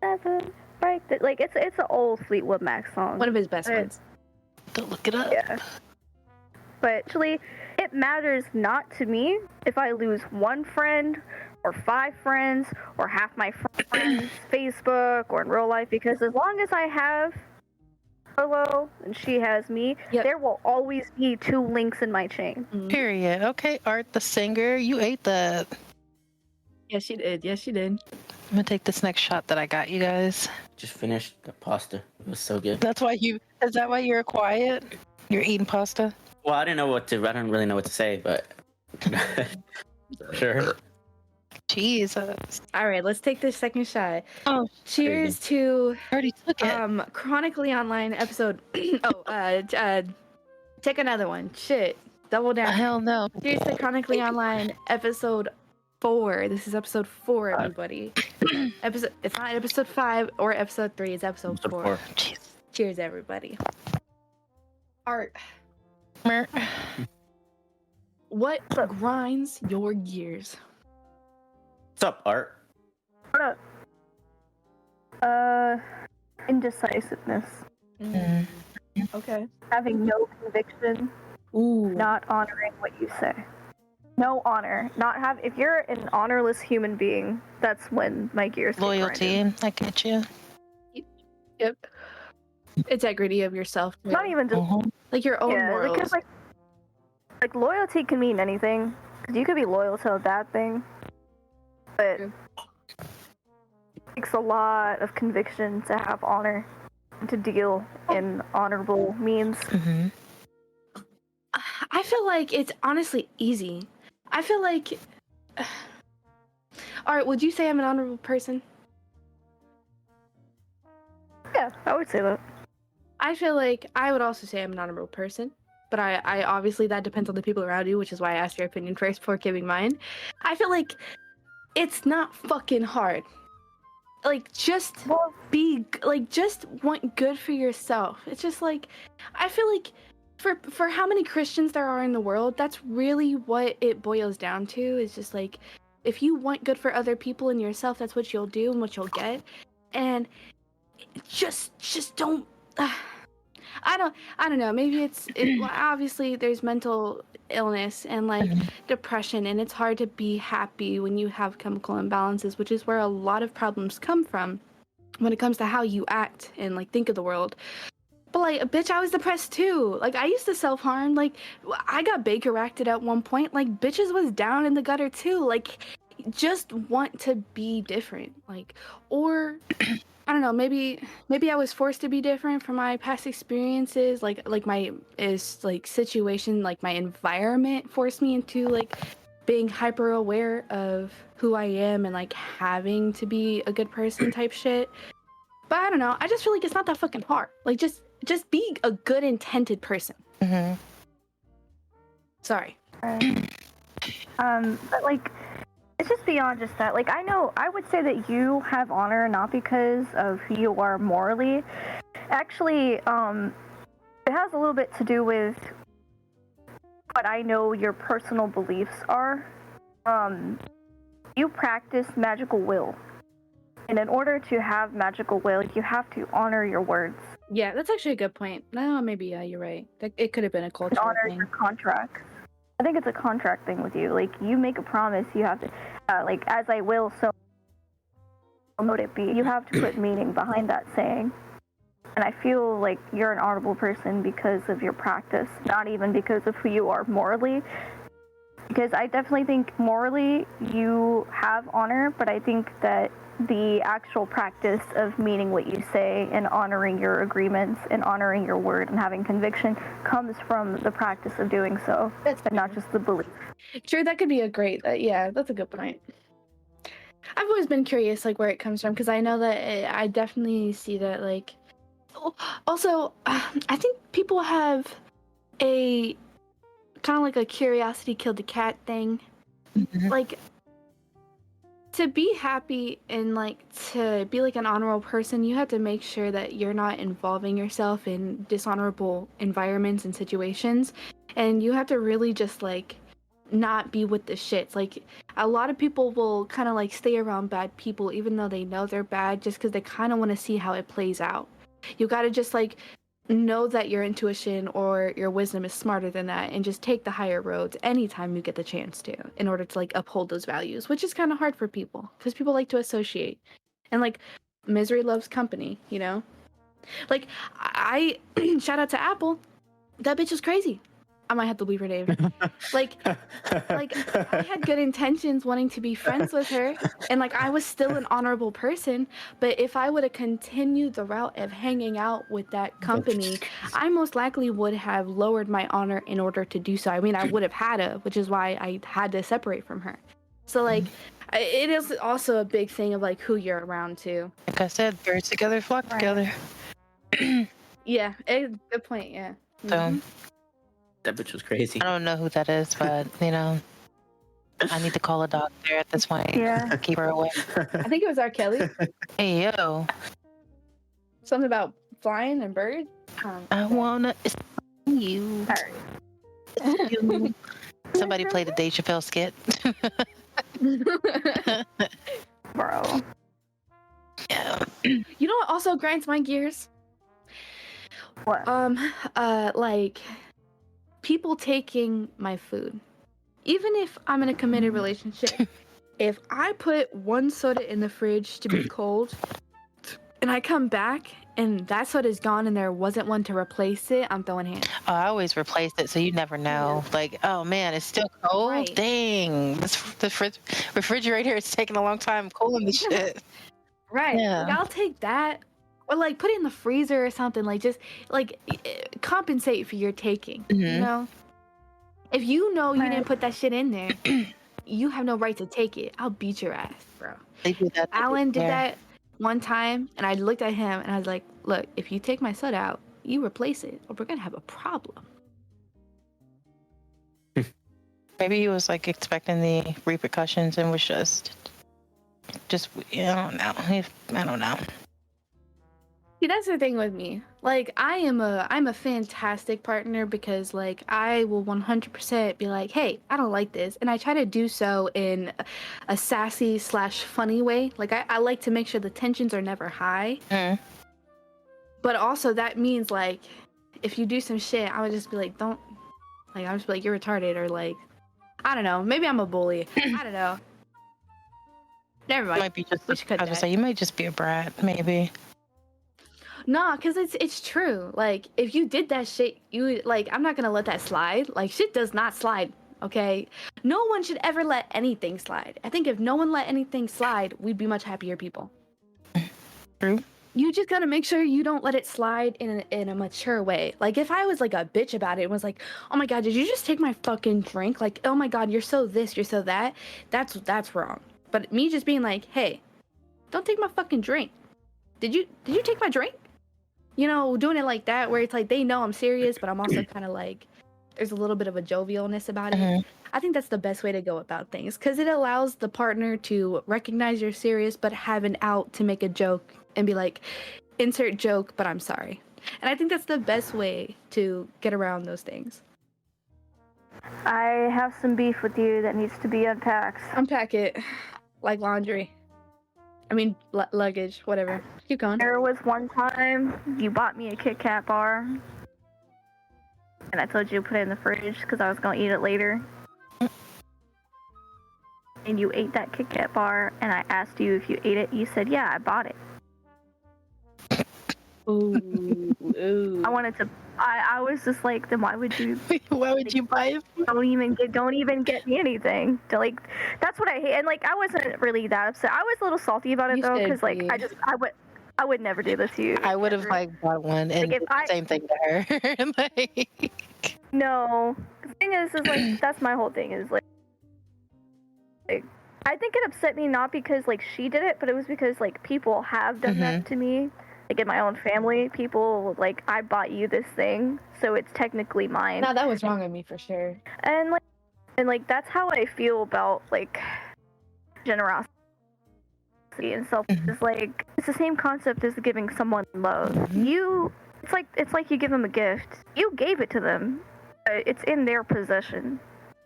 Never break the... Like, it's an old Fleetwood Mac song. One of his best ones. Don't look it up. Yeah. But actually, it matters not to me if I lose one friend or 5 friends or half my friends Facebook or in real life, because as long as I have Willow and she has me, Yep. there will always be 2 links in my chain. Period. Okay, Art the singer, you ate that. Yes, she did. Yes, she did. I'm gonna take this next shot that I got you guys. Just finished the pasta. It was so good. Is that why you're quiet? You're eating pasta? Well, I don't really know what to say, but sure. Jesus. All right, let's take this second shot. Oh, Cheers to I already took it. Chronically Online episode. Take another one. Shit, double down. Hell no. Cheers to Chronically Online episode 4. This is episode 4, everybody. It's not episode 5 or episode 3. It's episode 4. Jeez. Cheers, everybody. Art, Mer- what grinds your gears? What's up, Art? What up? Indecisiveness. Mm. Okay. Having no conviction. Ooh. Not honoring what you say. No honor. If you're an honorless human being, that's when my gears get Loyalty, grinded. I get you. Yep. Integrity of yourself. Too. Not even just like your own morals. because like loyalty can mean anything. 'Cause you could be loyal to a bad thing, but True. it takes a lot of conviction to have honor, to deal in honorable means. Mm-hmm. I feel like it's honestly easy. I feel like. Art, would you say I'm an honorable person? Yeah, I would say that. I feel like I would also say I'm an honorable person, but I obviously that depends on the people around you, which is why I asked your opinion first before giving mine. I feel like it's not fucking hard. Like just just want good for yourself. It's just like I feel like for how many Christians there are in the world, that's really what it boils down to. Is just like if you want good for other people and yourself, that's what you'll do and what you'll get. And just don't I don't know, maybe well, obviously there's mental illness and like depression, and it's hard to be happy when you have chemical imbalances, which is where a lot of problems come from when it comes to how you act and like think of the world. But like, bitch, I was depressed too. Like I used to self-harm. Like I got Baker acted at one point. Like bitches was down in the gutter too. Like just want to be different. Like, or I don't know, maybe I was forced to be different from my past experiences, like my situation, like my environment forced me into like being hyper aware of who I am and like having to be a good person type shit. But I don't know, I just feel like it's not that fucking hard. Like just be a good intended person. Mm-hmm. Sorry. But like, it's just beyond just that. Like, I would say that you have honor not because of who you are morally. Actually, it has a little bit to do with what I know your personal beliefs are. You practice magical will. And in order to have magical will, you have to honor your words. Yeah, that's actually a good point. No, maybe, yeah, you're right. It could have been a cultural honor thing. your contract. I think it's a contract thing with you. Like, you make a promise, you have to, like, as I will, so would it be. You have to put meaning behind that saying. And I feel like you're an honorable person because of your practice, not even because of who you are morally. Because I definitely think morally you have honor, but I think that the actual practice of meaning what you say and honoring your agreements and honoring your word and having conviction comes from the practice of doing so, and not just the belief. Sure, that could be a great, yeah, that's a good point. I've always been curious, like, where it comes from, because I know that I definitely see that, like, also, I think people have a kind of like a curiosity killed the cat thing. Mm-hmm. Like, to be happy and like to be like an honorable person, you have to make sure that you're not involving yourself in dishonorable environments and situations, and you have to really just like not be with the shits. Like, a lot of people will kind of like stay around bad people even though they know they're bad, just because they kind of want to see how it plays out. You got to just like know that your intuition or your wisdom is smarter than that, and just take the higher roads anytime you get the chance to, in order to like uphold those values, which is kind of hard for people because people like to associate, and like misery loves company, you know. Like, I shout out to Apple, that bitch is crazy. I might have to leave her name. Like I had good intentions wanting to be friends with her, and like I was still an honorable person, but if I would have continued the route of hanging out with that company, I most likely would have lowered my honor in order to do so. I mean, I would have had to, which is why I had to separate from her. So like, it is also a big thing of like who you're around too. Like I said, birds together flock together. Yeah, good point. Yeah. So That bitch was crazy. I don't know who that is, but you know, I need to call a doctor at this point. Yeah. Keep her away. I think it was R. Kelly. Hey yo. Something about flying and birds. I wanna you. Sorry. Somebody played a Dave Chappelle skit. Bro. Yeah. You know what also grinds my gears? What? Like people taking my food. Even if I'm in a committed relationship, if I put one soda in the fridge to be cold and I come back and that soda's gone and there wasn't one to replace it, I'm throwing hands. Oh, I always replace it, so you never know. Like, oh man, it's still cold. Right. Dang, the refrigerator is taking a long time cooling the shit. Right. Yeah. Like, I'll take that. Or like put it in the freezer or something. Like just like compensate for your taking. You Mhm. know? If you know you Right. didn't put that shit in there, you have no right to take it. I'll beat your ass, bro. They do that. Alan did that one time and I looked at him and I was like, look, if you take my soda out, you replace it or we're gonna have a problem. Maybe he was like expecting the repercussions and was just I don't know. I don't know. See, that's the thing with me. Like, I'm a fantastic partner because, like, I will 100% be like, hey, I don't like this. And I try to do so in a sassy / funny way. Like, I like to make sure the tensions are never high. Mm. But also that means, like, if you do some shit, I would just be like, don't, like, I would just be like, you're retarded or, like, I don't know. Maybe I'm a bully. I don't know. Never You mind. might be just. We should cut I was that. gonna say you might just be a brat, maybe. Nah, because it's true. Like, if you did that shit, you, like, I'm not gonna let that slide. Like, shit does not slide, okay? No one should ever let anything slide. I think if no one let anything slide, we'd be much happier people. True. You just gotta make sure you don't let it slide in a mature way. Like, if I was, like, a bitch about it and was like, oh my god, did you just take my fucking drink? Like, oh my god, you're so this, you're so that. That's wrong. But me just being like, hey, don't take my fucking drink. Did you take my drink? You know, doing it like that, where it's like they know I'm serious, but I'm also kind of like, there's a little bit of a jovialness about it. Mhm. I think that's the best way to go about things because it allows the partner to recognize you're serious, but have an out to make a joke and be like, insert joke, but I'm sorry. And I think that's the best way to get around those things. I have some beef with you that needs to be unpacked. Unpack it like laundry. I mean, luggage, whatever. Keep going. There was one time you bought me a Kit Kat bar, and I told you to put it in the fridge because I was going to eat it later. And you ate that Kit Kat bar, and I asked you if you ate it. You said, yeah, I bought it. Ooh. I wanted to. I was just like, then why would you? Why would you buy it? Don't even get me anything. To, like, that's what I hate. And like, I wasn't really that upset. I was a little salty about it You though, should because like, be. I would never do this to you. I would have like bought one and Like, if did the same thing to her. Like, No, the thing is like that's my whole thing is like I think it upset me not because like she did it, but it was because like people have done that to me. Like in my own family, people like I bought you this thing, so it's technically mine. No, that was wrong of me for sure. And like that's how I feel about like generosity and self. It's like it's the same concept as giving someone love. It's like you give them a gift. You gave it to them. It's in their possession,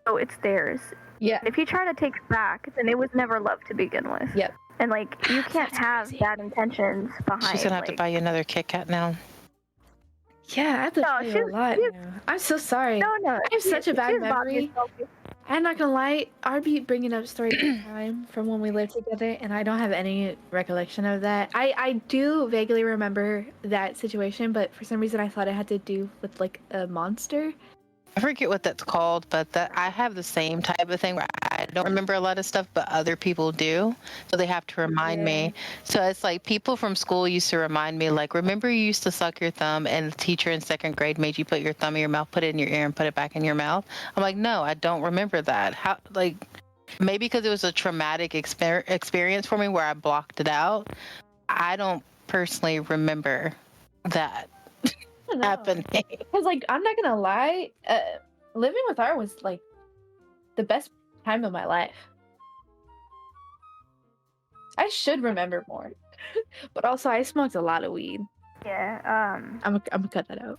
so it's theirs. Yeah. If you try to take it back, then it was never love to begin with. Yep. And like you can't That's have crazy. bad intentions behind. she's gonna have to buy you another Kit Kat now. Yeah, I have to No, pay a she's- lot she's- now. I'm so sorry. No. I have such a bad she's bought me memory. something. I'm not gonna lie, I'd be bringing up stories all the time from when we lived together, and I don't have any recollection of that. I do vaguely remember that situation, but for some reason I thought it had to do with like a monster. I forget what that's called, but that I have the same type of thing where I don't remember a lot of stuff, but other people do. So they have to remind me. So it's like people from school used to remind me, like, remember you used to suck your thumb and the teacher in second grade made you put your thumb in your mouth, put it in your ear and put it back in your mouth? I'm like, no, I don't remember that. How, like, maybe because it was a traumatic experience for me where I blocked it out. I don't personally remember that happening. Because like I'm not gonna lie, living with her was like the best time of my life. I should remember more, but also I smoked a lot of weed. Yeah. I'm gonna cut that out.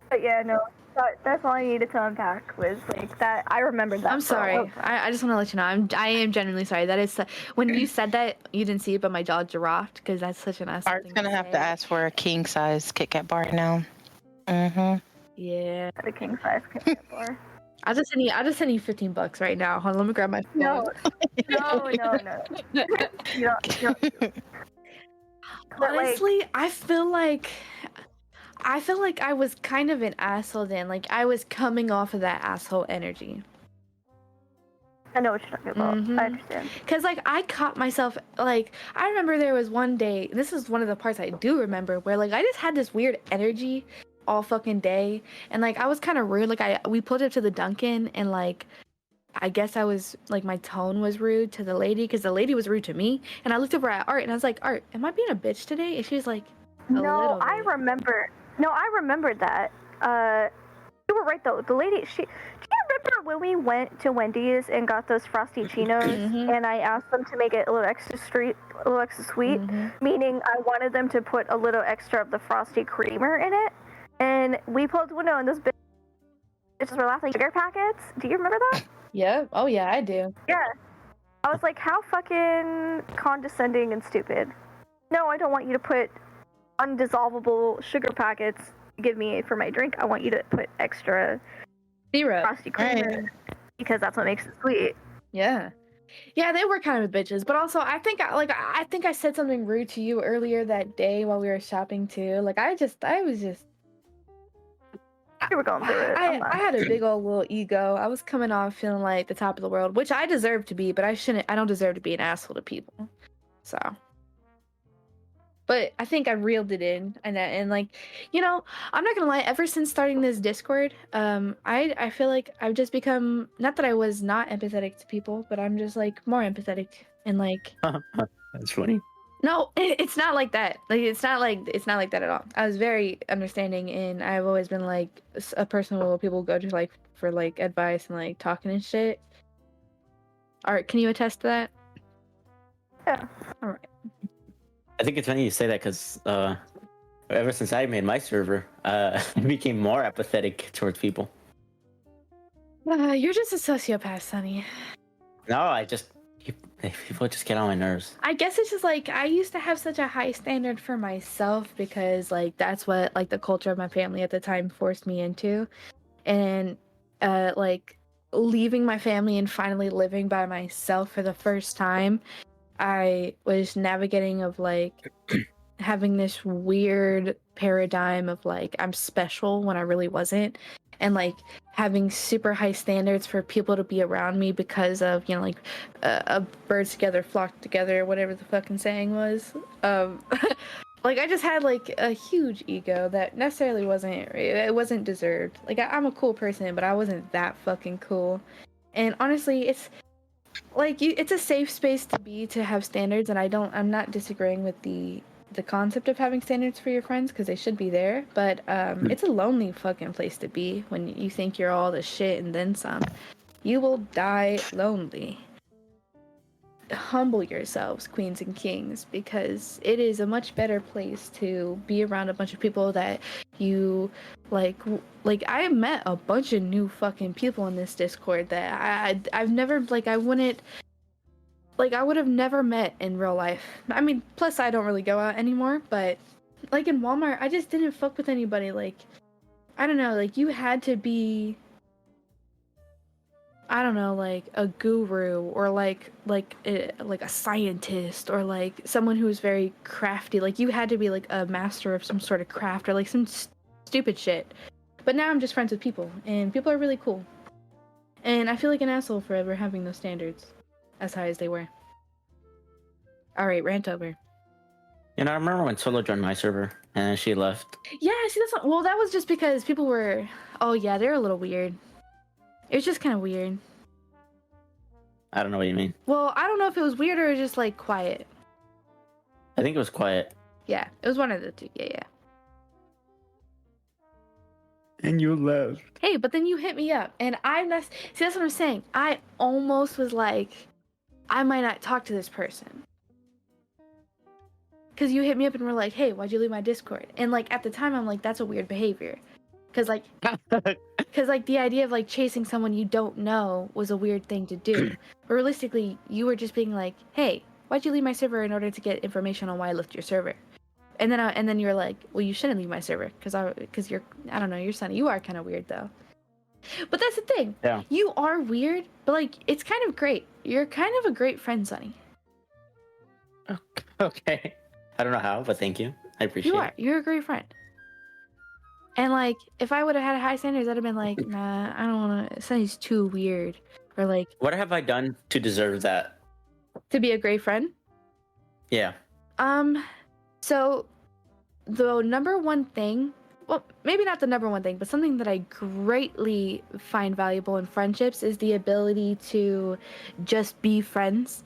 But yeah, no. That's all I needed to unpack was like that. I remembered that. I'm sorry. I just want to let you know. I am genuinely sorry. That is when you said that you didn't see it, but my jaw dropped because that's such an asshole Art's thing gonna to have say. to ask for a king size Kit Kat bar now. Mm-hmm. Yeah. The king size Kit Kat bar. I'll just send you $15 right now. Hold on, let me grab my phone. No. You don't. But, Honestly, I feel like I was kind of an asshole then. Like I was coming off of that asshole energy. I know what you're talking about. Mm-hmm. I understand. Cause like I caught myself like I remember there was one day. This is one of the parts I do remember where like I just had this weird energy all fucking day, and like I was kind of rude. Like we pulled up to the Dunkin' and like I guess I was like my tone was rude to the lady because the lady was rude to me, and I looked over at Art and I was like, Art, am I being a bitch today? And she was like, No, I remember. No, I remembered that. You were right though. The lady, do you remember when we went to Wendy's and got those frosty chinos, and I asked them to make it a little extra sweet, meaning I wanted them to put a little extra of the frosty creamer in it, and we pulled the window and those bitches were laughing. Sugar packets. Do you remember that? Yeah. Oh yeah, I do. Yeah. I was like, how fucking condescending and stupid. No, I don't want you to put undissolvable sugar packets give me for my drink. I want you to put extra syrup, frosty creamer, because that's what makes it sweet. Yeah, they were kind of bitches, but also I think I said something rude to you earlier that day while we were shopping too. Like I was just. You were going through it. I had a big old little ego. I was coming off feeling like the top of the world, which I deserve to be, but I don't deserve to be an asshole to people. So. But I think I reeled it in, and like, you know, I'm not gonna lie. Ever since starting this Discord, I feel like I've just become, not that I was not empathetic to people, but I'm just like more empathetic and like. That's funny. No, it's not like that. Like it's not like that at all. I was very understanding, and I've always been like a person where people go to like for like advice and like talking and shit. Art, can you attest to that? Yeah. All right. I think it's funny you say that because ever since I made my server, I became more apathetic towards people. You're just a sociopath, Sonny. No, people just get on my nerves. I guess it's just like I used to have such a high standard for myself because like that's what like the culture of my family at the time forced me into, and like leaving my family and finally living by myself for the first time, I was navigating of like having this weird paradigm of like I'm special when I really wasn't, and like having super high standards for people to be around me because of, you know, like birds together flock together, whatever the fucking saying was. Like I just had like a huge ego that necessarily wasn't deserved. Like I'm a cool person, but I wasn't that fucking cool. And honestly, it's like it's a safe space to have standards, and I'm not disagreeing with the concept of having standards for your friends because they should be there, but it's a lonely fucking place to be when you think you're all the shit and then some. You will die lonely. Humble yourselves, queens and kings, because it is a much better place to be around a bunch of people that you like I met a bunch of new fucking people in this Discord that I've never I would have never met in real life. I mean, plus I don't really go out anymore, but like in Walmart, I just didn't fuck with anybody. Like, I don't know, like you had to be, I don't know, like a guru or like a scientist or like someone who was very crafty. Like you had to be like a master of some sort of craft or like some stupid shit. But now I'm just friends with people, and people are really cool. And I feel like an asshole for ever having those standards as high as they were. All right, rant over. You know, I remember when Solo joined my server and then she left. Yeah, see, well, that was just because people were, oh yeah, they're a little weird. It was just kind of weird. I don't know what you mean. Well, I don't know if it was weird or just like quiet. I think it was quiet. Yeah, it was one of the two. Yeah. And you left. Hey, but then you hit me up, and see, that's what I'm saying. I almost was like, I might not talk to this person. because you hit me up and were like, hey, why'd you leave my Discord? And like at the time I'm like, that's a weird behavior, because like the idea of like chasing someone you don't know was a weird thing to do. But realistically, you were just being like, hey, why'd you leave my server in order to get information on why I left your server? And then you're like, well, you shouldn't leave my server because you're, I don't know, you're Sonny. You are kind of weird though. But that's the thing. Yeah. You are weird, but like it's kind of great. You're kind of a great friend, Sonny. Okay. I don't know how, but thank you. I appreciate You it. are. You're a great friend. And like, if I would have had high standards, I'd have been like, nah, I don't want to. Sonny's too weird. Or like, What have I done to deserve that? to be a great friend. Yeah. So the number one thing, well, maybe not the number one thing, but something that I greatly find valuable in friendships is the ability to just be friends.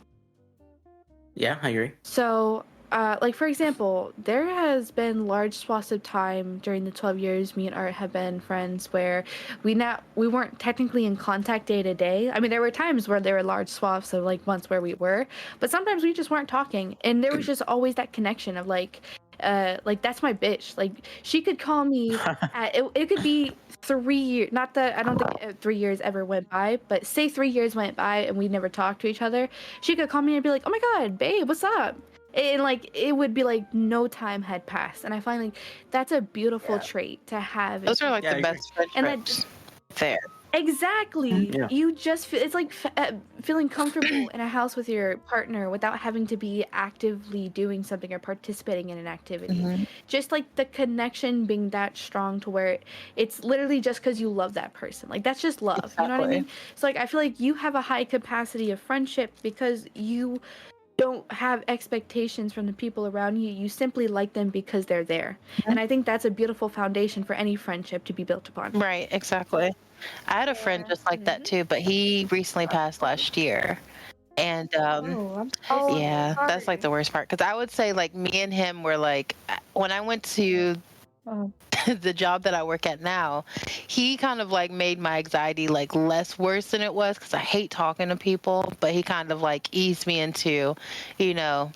Yeah, I agree. So, like for example, there has been large swaths of time during the 12 years me and Art have been friends where we weren't technically in contact day to day. I mean, there were times where there were large swaths of like months where we were, but sometimes we just weren't talking, and there was just always that connection of like that's my bitch. Like she could call me at, it could be 3 years, not that I don't think 3 years ever went by, but say 3 years went by and we never talked to each other. She could call me and be like, oh my god, babe, what's up? And like it would be like no time had passed, and I find like that's a beautiful trait to have. Those are like the best friendships. Fair. Exactly. Yeah. You just feel it's like feeling comfortable in a house with your partner without having to be actively doing something or participating in an activity. Mhm. Just like the connection being that strong to where it's literally just because you love that person. Like that's just love. You know what I mean? So like I feel like you have a high capacity of friendship because you don't have expectations from the people around you. You simply like them because they're there. And I think that's a beautiful foundation for any friendship to be built upon. Right, exactly. I had a friend just like that too, but he recently passed last year. And yeah, that's like the worst part. Because I would say like me and him were like, when I went to the job that I work at now, he kind of like made my anxiety like less worse than it was because I hate talking to people, but he kind of like eased me into, you know,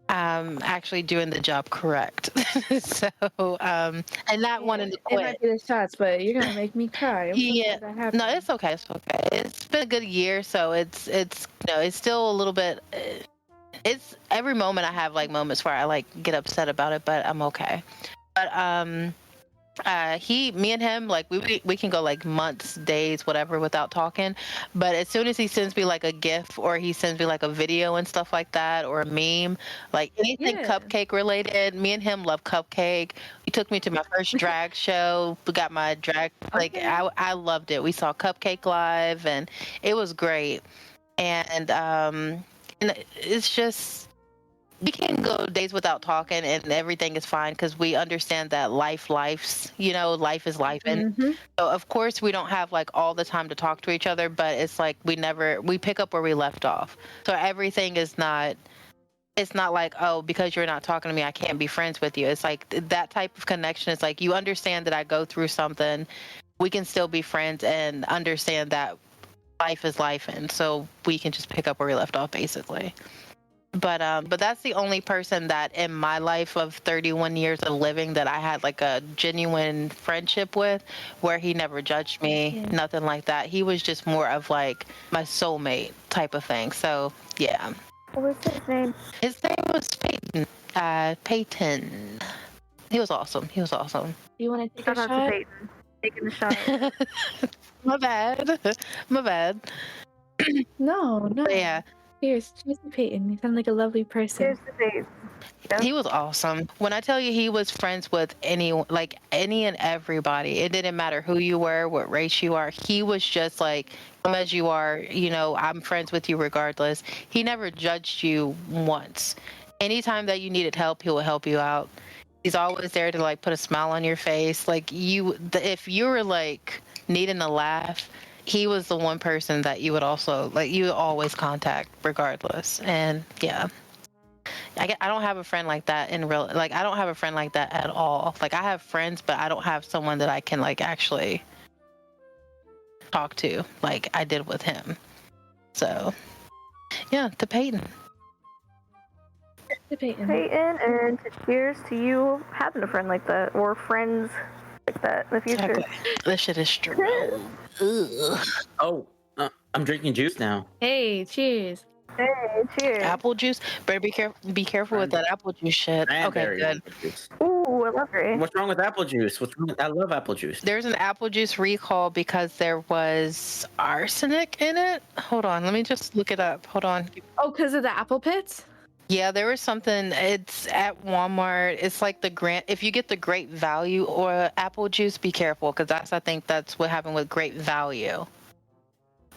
actually doing the job correct. So, and not wanting to It quit. might be the shots, but you're gonna make me cry. I'm so Yeah, sorry that happened. no, it's okay. It's okay. It's been a good year, so it's you know, it's still a little bit. It's every moment I have like moments where I like get upset about it, but I'm okay. But me and him, like we can go like months, days, whatever without talking, but as soon as he sends me like a gif or he sends me like a video and stuff like that or a meme, like anything cupcake related, me and him love cupcake. He took me to my first drag show. We got my drag, like I loved it. We saw Cupcake live and it was great. And it's just, we can go days without talking and everything is fine because we understand that life is life. And so of course we don't have like all the time to talk to each other, but it's like we pick up where we left off. So everything is not, it's not like, oh, because you're not talking to me, I can't be friends with you. It's like that type of connection. It's like, you understand that I go through something, we can still be friends and understand that life is life. And so we can just pick up where we left off basically. But that's the only person that in my life of 31 years of living that I had like a genuine friendship with, where he never judged me, nothing like that. He was just more of like my soulmate type of thing. So yeah. What was his name? His name was Peyton. Peyton. He was awesome. Do You want to take Shout a out to shot? Peyton. Taking the shot. My bad. No. But yeah. Cheers to Peyton. You sound like a lovely person. Cheers to Peyton. He was awesome. When I tell you he was friends with any and everybody, it didn't matter who you were, what race you are. He was just like, come as you are, you know, I'm friends with you regardless. He never judged you once. Anytime that you needed help, he will help you out. He's always there to like put a smile on your face. Like if you were like needing a laugh, he was the one person that you would also like, you would always contact regardless. And yeah, I don't have a friend like that in real, like I don't have a friend like that at all. Like I have friends, but I don't have someone that I can like actually talk to like I did with him. So yeah, to Peyton. Peyton. Peyton, and cheers to you having a friend like that, or friends like that in the future. Exactly. This shit is strong. Ugh. Oh, I'm drinking juice now. Hey, cheers. Hey, cheers. Apple juice. Better be careful with that apple juice shit. Okay, Cranberry good. apple juice. Ooh, I love it. What's wrong with apple juice? I love apple juice. There's an apple juice recall because there was arsenic in it. Hold on, let me just look it up. Hold on. Oh, because of the apple pits? Yeah, there was something. It's at Walmart. It's like the grant. If you get the Great Value or apple juice, be careful because I think that's what happened with Great Value.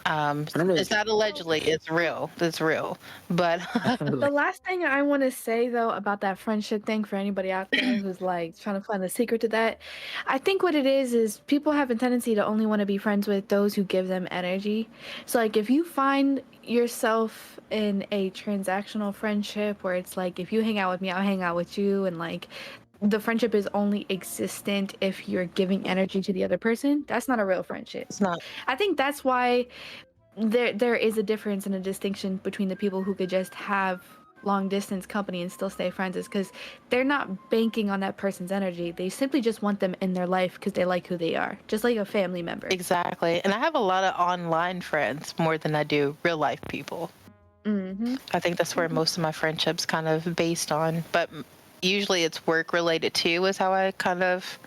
It's not allegedly. It's real. It's real. But The last thing I want to say though about that friendship thing for anybody out there who's like trying to find the secret to that, I think what it is people have a tendency to only want to be friends with those who give them energy. So like if you find yourself in a transactional friendship where it's like if you hang out with me, I'll hang out with you, and like the friendship is only existent if you're giving energy to the other person, that's not a real friendship. it's not. I think that's why there is a difference and a distinction between the people who could just have long distance company and still stay friends, is because they're not banking on that person's energy. They simply just want them in their life because they like who they are, just like a family member. Exactly. And I have a lot of online friends more than I do real life people. Mm-hmm. I think that's where most of my friendships kind of based on. But usually it's work related too, is how I kind of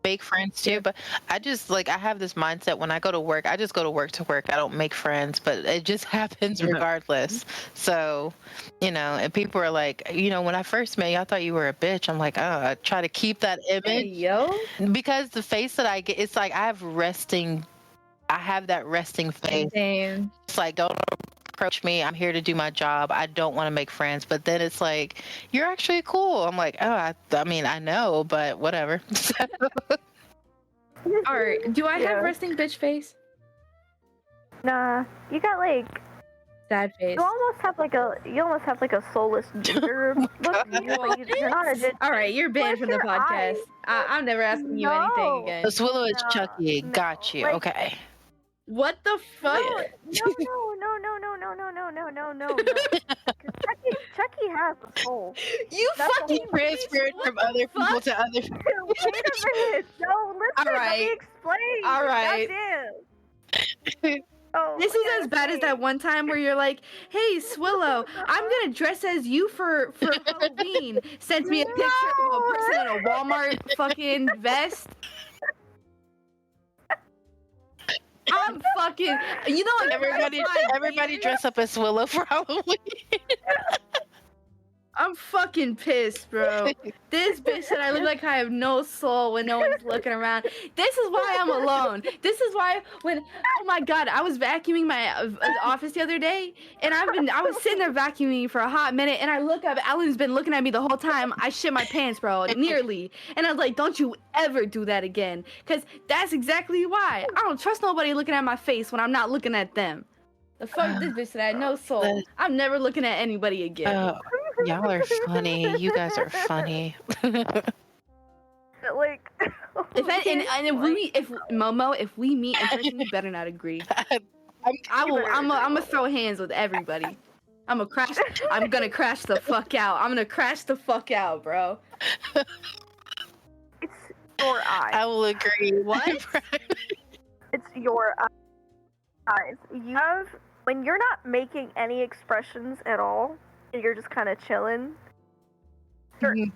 make friends too. But I just I have this mindset when I go to work, I just go to work. I don't make friends, but it just happens regardless. So, and people are like, when I first met you, I thought you were a bitch. I'm like, oh, I try to keep that image. Hey, yo. Because the face that I get, it's like I have that resting face. Damn. It's like, don't approach me. I'm here to do my job. I don't want to make friends. But then it's like, you're actually cool. I'm like, oh, I mean, I know, but whatever. All right. Do I have resting bitch face? Nah, you got Sad face. you almost have like a soulless ginger look to you, but you're not a ginger. All right, you're banned from the Where's your podcast. eyes? I'm never asking you anything No. again. The Swillow is No, Chucky. no. Got you. Like- Okay. What the fuck? No. Chucky has a soul. You That's fucking Transferred bitch, from what other the people fuck? to other. Wait a minute. No, listen. All Let right. me explain. All right. Goddamn. Oh, This is as bad as that one time where you're like, "Hey, Swillow, I'm gonna dress as you for Halloween." Sends me a picture of a person in a Walmart fucking vest. I'm fucking. You know, Everybody dress up as Swillow for Halloween. I'm fucking pissed, bro. This bitch said I look like I have no soul when no one's looking around. This is why I'm alone. This is why oh my god, I was vacuuming my office the other day, and I was sitting there vacuuming for a hot minute, and I look up, Alan's been looking at me the whole time. I shit my pants, bro, nearly. And I was like, don't you ever do that again, because that's exactly why. I don't trust nobody looking at my face when I'm not looking at them. The fuck, this bitch said I had no soul. I'm never looking at anybody again. Y'all are funny. You guys are funny. Like, if Momo, if we meet in person, you better not agree. I'm gonna throw hands with everybody. I'm gonna crash the fuck out. I'm gonna crash the fuck out, bro. it's your eyes. I will agree. What? It's your eyes. You have, when you're not making any expressions at all, and you're just kind of chilling. You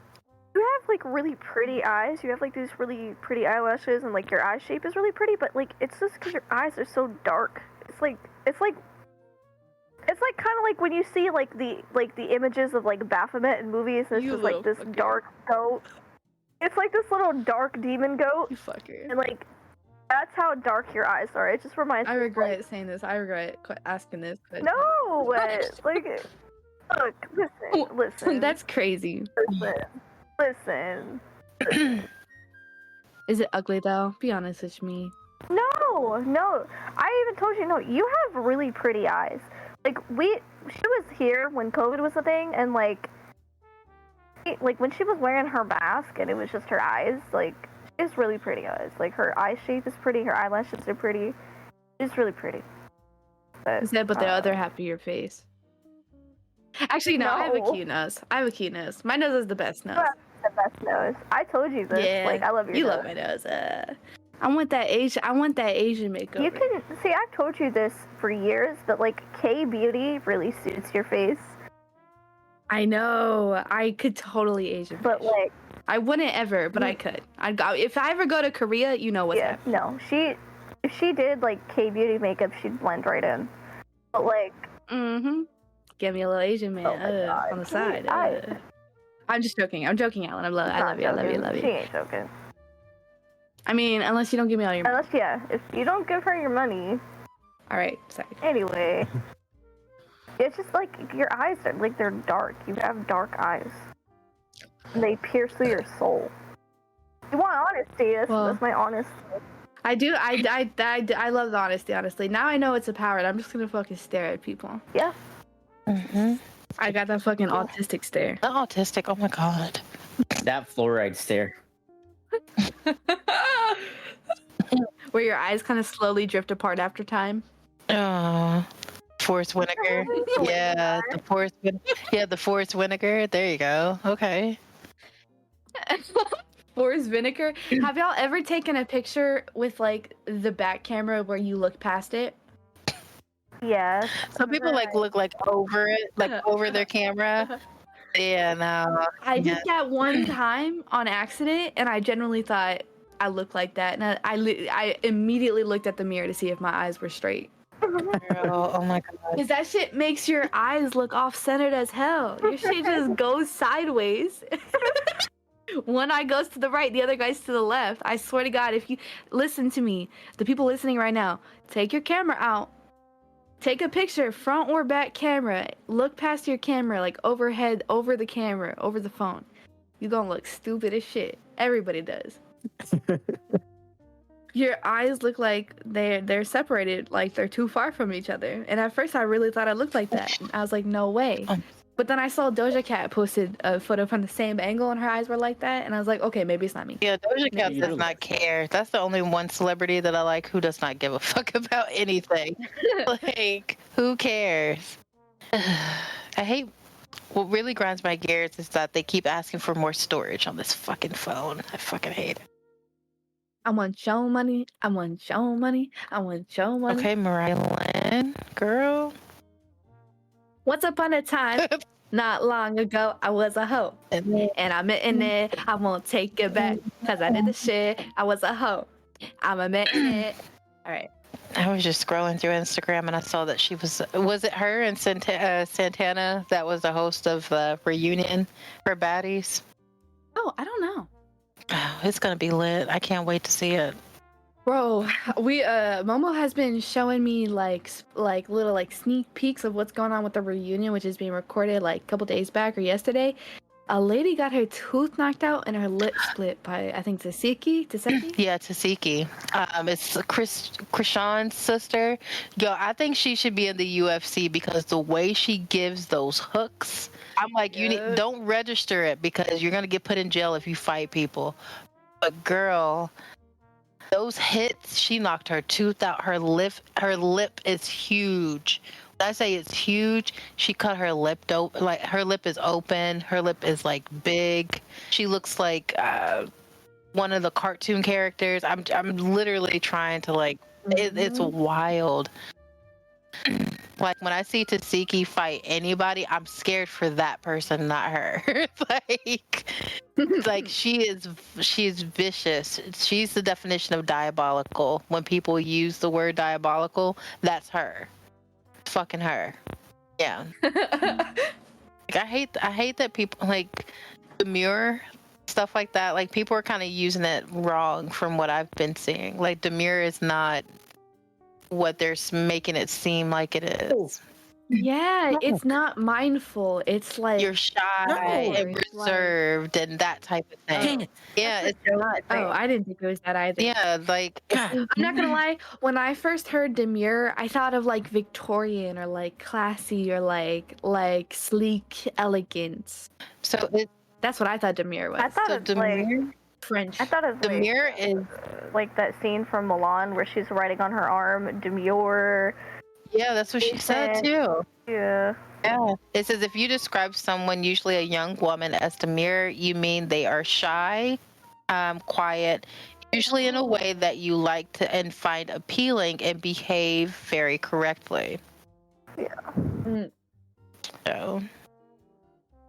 have like really pretty eyes. You have like these really pretty eyelashes, and like your eye shape is really pretty. But like it's just because your eyes are so dark. It's like kind of like when you see like the images of like Baphomet in movies. And it's just like this dark goat. It's like this little dark demon goat. You fucker. And like that's how dark your eyes are. It just reminds me. I regret saying this. I regret asking this. But... No, like. Look, listen. That's crazy. Listen. Is it ugly though? Be honest with me. No. I even told you, no, you have really pretty eyes. Like, she was here when COVID was a thing, and like when she was wearing her mask and it was just her eyes, like, she has really pretty eyes. Like, her eye shape is pretty, her eyelashes are pretty. She's really pretty. But, Is that but the other half of your face? Actually, no, I have a No. cute nose. I have a cute nose. My nose is the best nose. The best nose. I told you this. Yeah, Like, I love your you nose. love my nose. I want that Asian makeover. You can see. I've told you this for years, but like K beauty really suits your face. I know. I could totally Asian. But face. like, I wouldn't ever, but I could. I'd go if I ever go to Korea. You know what's happening. no, if she did like K beauty makeup, she'd blend right in. But like, Give me a little Asian man God. on the side. I- I'm just joking. I'm joking, Alan. I love you. I love you. I love She you. ain't joking. I mean, unless you don't give me all your money. Unless, if you don't give her your money. All right, sorry. Anyway, it's just like your eyes are like they're dark. You have dark eyes. And they pierce through your soul. You want honesty? That's my honest. I do. I love the honesty. Honestly, now I know it's a power, and I'm just gonna fucking stare at people. Yeah. I got that fucking autistic stare. The autistic. Oh my god. That fluoride stare. Where your eyes kind of slowly drift apart after time. Forest vinegar. Yeah, the forest. The forest vinegar. There you go. Okay. Forest vinegar. Have y'all ever taken a picture with like the back camera where you look past it? Yes. Some people look like over it, like over their camera. Yeah, no. I did that one time on accident, and I genuinely thought I looked like that, and I immediately looked at the mirror to see if my eyes were straight. Girl, oh my god. Because that shit makes your eyes look off-centered as hell. Your shit just goes sideways. One eye goes to the right, the other goes to the left. I swear to God, if you listen to me, the people listening right now, take your camera out. Take a picture, front or back camera. Look past your camera, like overhead, over the camera, over the phone. You gonna look stupid as shit. Everybody does. Your eyes look like they're separated, like they're too far from each other. And at first I really thought I looked like that. I was like, no way. But then I saw Doja Cat posted a photo from the same angle and her eyes were like that. And I was like, okay, maybe it's not me. Yeah, Doja Cat does not care. That's the only one celebrity that I like who does not give a fuck about anything. Like, who cares? I hate. What really grinds my gears is that they keep asking for more storage on this fucking phone. I fucking hate it. I want your money. I want your money. I want your money. Okay, Mariah Lynn, girl. Once upon a time, not long ago, I was a hoe. And I'm admitting it. I won't take it back because I did the shit. I was a hoe. I'm admitting it. All right. I was just scrolling through Instagram and I saw that she was it her and Santana that was the host of the reunion for Baddies? Oh, I don't know. Oh, it's going to be lit. I can't wait to see it. Bro, we Momo has been showing me like little like sneak peeks of what's going on with the reunion, which is being recorded like a couple days back or yesterday. A lady got her tooth knocked out and her lip split by I think Taseki. Yeah, Taseki. It's Krishan's sister. Yo, I think she should be in the UFC because the way she gives those hooks, I'm like, don't register it because you're gonna get put in jail if you fight people. But girl, those hits, she knocked her tooth out. Her lip is huge. When I say it's huge, she cut her lip like her lip is open. Her lip is like big. She looks like one of the cartoon characters. I'm literally trying to like. It's wild. Like when I see Taseki fight anybody, I'm scared for that person, not her. like she's vicious. She's the definition of diabolical. When people use the word diabolical, that's her. It's fucking her. Yeah. Like I hate that people like Demure stuff like that. Like people are kind of using it wrong from what I've been seeing. Like Demure is not what they're making it seem like it is. Yeah, it's not mindful. It's like you're shy and reserved and that type of thing. Yeah, it's not. Oh, I didn't think it was that either. Yeah, like I'm not gonna lie. When I first heard Demure, I thought of like Victorian or like classy or like sleek, elegant. So that's what I thought Demure was. I thought it was Demure. French. I thought it was Demure is like that scene from Milan where she's writing on her arm, Demure. Yeah, that's what she said too. Yeah. Yeah. It says if you describe someone, usually a young woman, as the mirror, you mean they are shy, quiet, usually in a way that you like to and find appealing and behave very correctly. Yeah. So,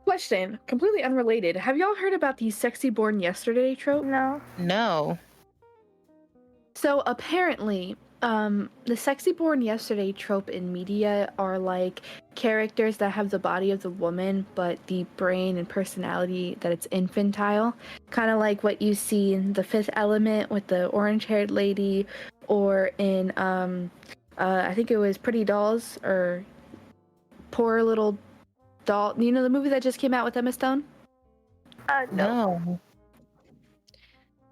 Question, completely unrelated. Have y'all heard about the sexy born yesterday trope? No. no. So apparently, the sexy born yesterday trope in media are like characters that have the body of the woman, but the brain and personality that it's infantile. Kind of like what you see in The Fifth Element with the orange-haired lady, or in I think it was Pretty Dolls or Poor Little Doll. You know the movie that just came out with Emma Stone? No. No.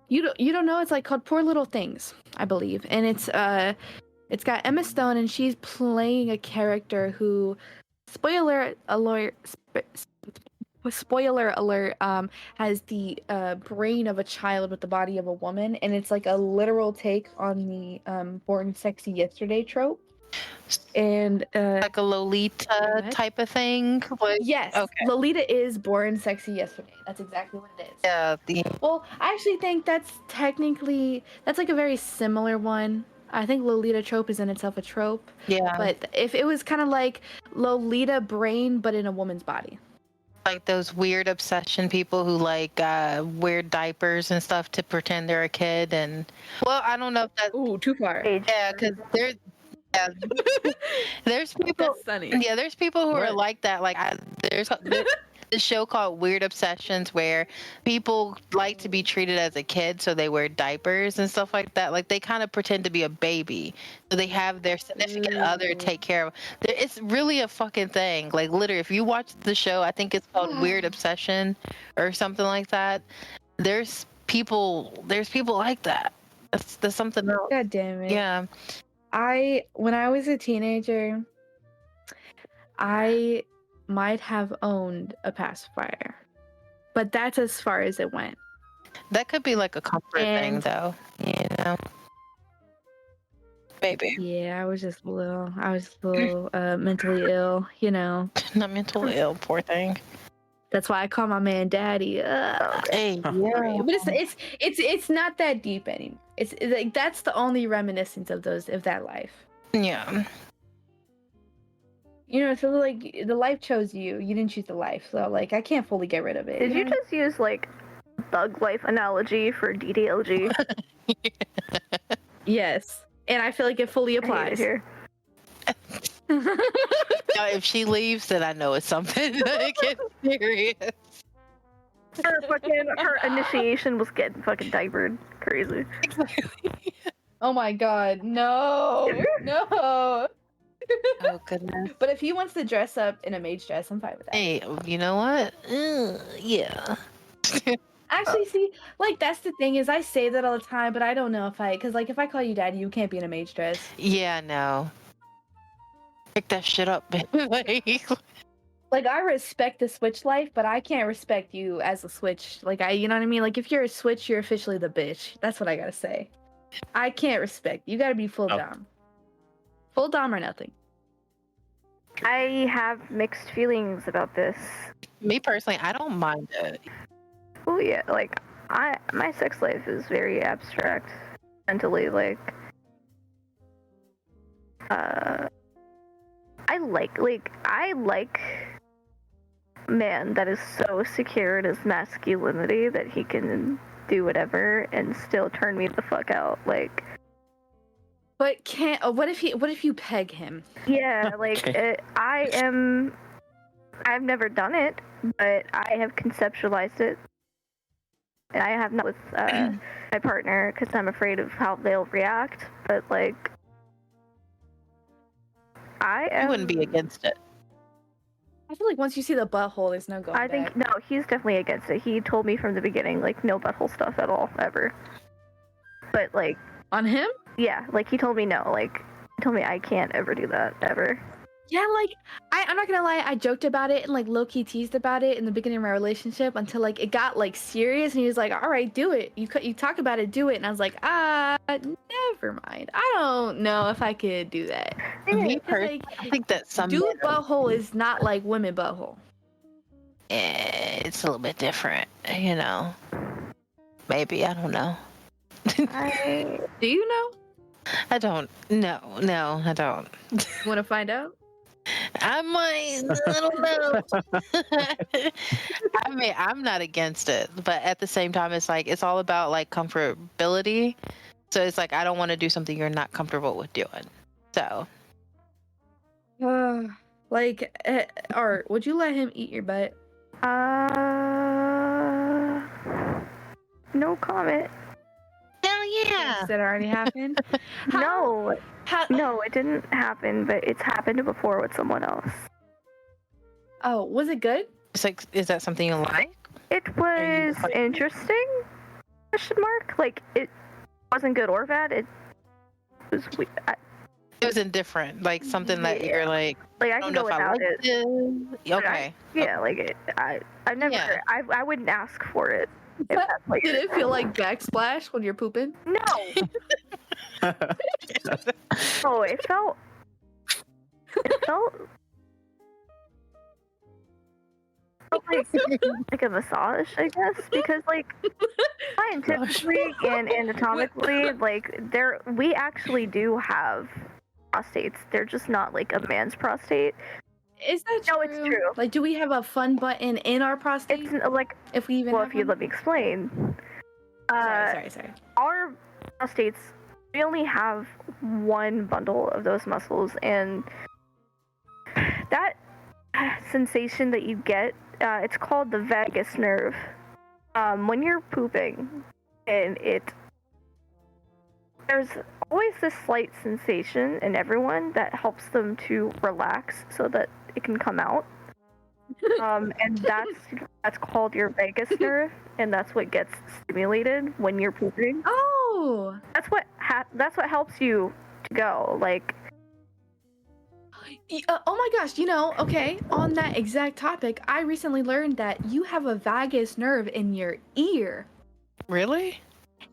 You don't know? It's like called Poor Little Things, I believe, and it's got Emma Stone, and she's playing a character who, spoiler alert, has the brain of a child with the body of a woman, and it's like a literal take on the Born Sexy Yesterday trope. And Like a Lolita what? type of thing? Yes, Okay. Lolita is Born Sexy Yesterday. That's exactly what it is. Yeah. Well, I actually think that's like a very similar one. I think Lolita trope is in itself a trope. Yeah. But if it was kind of like Lolita brain, but in a woman's body. Like those weird obsession people who like wear diapers and stuff to pretend they're a kid. And well, I don't know if that's Ooh, too far. yeah, because there's people. That's Sonny. Yeah, there's people who are What? like that. Like there's this show called Weird Obsessions where people like to be treated as a kid, so they wear diapers and stuff like that. Like they kind of pretend to be a baby, so they have their significant other take care of. It's really a fucking thing. Like literally, if you watch the show, I think it's called Weird Obsession or something like that. There's people like that. That's something else. God damn it. Yeah. When I was a teenager, I might have owned a pacifier, but that's as far as it went. That could be like a comfort thing, And- though. You know, maybe Yeah, I was just a little mentally ill, you know. not mentally ill. Poor thing. That's why I call my man daddy. Hey, Huh. yeah. But it's not that deep anymore. It's like that's the only reminiscence of that life. Yeah. You know, so like the life chose you. You didn't choose the life, so like I can't fully get rid of it. Did you know? just use like thug life analogy for DDLG? Yes, and I feel like it fully I hate it applies. here. Now, if she leaves, then I know it's something like it's serious. Her initiation was getting fucking diapered. Crazy. Oh my god, no, no. Oh goodness. But if he wants to dress up in a maid's dress, I'm fine with that. Hey, you know what? Yeah. Actually, see, like that's the thing is I say that all the time, but I don't know because like if I call you daddy, you can't be in a maid's dress. Yeah. No. Pick that shit up, man. Like I respect the Switch life, but I can't respect you as a Switch. Like you know what I mean? Like if you're a Switch, you're officially the bitch. That's what I gotta say. I can't respect. You gotta be full Oh. dom. Full dom or nothing. I have mixed feelings about this. Me personally, I don't mind it. Oh yeah, like my sex life is very abstract mentally. Like, I like a man that is so secure in his masculinity that he can do whatever and still turn me the fuck out. Like, But can't. What if you peg him? yeah, like Okay. I've never done it, but I have conceptualized it. And I have not with my partner because I'm afraid of how they'll react. But like, I wouldn't be against it. I feel like once you see the butthole, there's no going I think back. no, he's definitely against it. He told me from the beginning, like, no butthole stuff at all, ever. But like, On him? yeah, like he told me no, like he told me I can't ever do that ever. Yeah, like I'm not gonna lie, I joked about it and like low key teased about it in the beginning of my relationship until like it got like serious, and he was like, "All right, do it. You talk about it, do it." And I was like, never mind. I don't know if I could do that. Me 'Cause, personally, like, I think that some dude men butthole is not like women butthole. it's a little bit different, you know. Maybe, I don't know. Do you know? I don't. No, I don't. You want to find out? I might. I don't know. I mean, I'm not against it, but at the same time, it's like it's all about like comfortability. So it's like I don't want to do something you're not comfortable with doing. So Like, Art, would you let him eat your butt? No comment. hell yeah. Does that already happen? No, it didn't happen, but it's happened before with someone else. Oh, was it good? It's like, is that something you like? It was interesting? Question mark. Like it wasn't good or bad. It was. It was indifferent, like something that you're like. Like I I can don't go know if I without like it. it. Okay. Yeah, like I've never. Yeah. I wouldn't ask for it. If that's what Did you're it feel like backsplash when you're pooping? No. Oh, it felt like a massage, I guess, because like scientifically and anatomically, like we actually do have prostates. They're just not like a man's prostate. Is that true? No, it's true. Like, do we have a fun button in our prostate? It's like, if we even well, have if you one? let me explain. Sorry. Our prostates, we only have one bundle of those muscles, and that sensation that you get, it's called the vagus nerve. When you're pooping, and there's always this slight sensation in everyone that helps them to relax so that it can come out. And that's called your vagus nerve, and that's what gets stimulated when you're pooping. Oh, That's what helps you to go. Like, oh my gosh! Okay. On that exact topic, I recently learned that you have a vagus nerve in your ear. Really?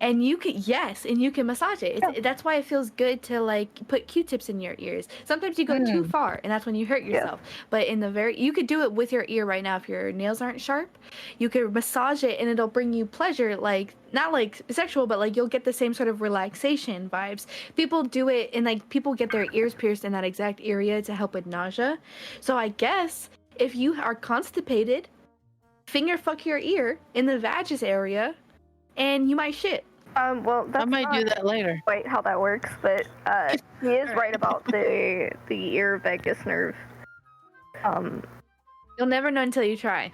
And you can massage it. That's why it feels good to like put Q-tips in your ears. Sometimes you go too far, and that's when you hurt yourself. But you could do it with your ear right now if your nails aren't sharp. You could massage it, and it'll bring you pleasure, like not like sexual, but like you'll get the same sort of relaxation vibes. People do it, and like people get their ears pierced in that exact area to help with nausea. So I guess if you are constipated, finger fuck your ear in the vagus area, and you might shit. Well, that's I might do that later. Quite how that works, but he is right about the ear vagus nerve. You'll never know until you try.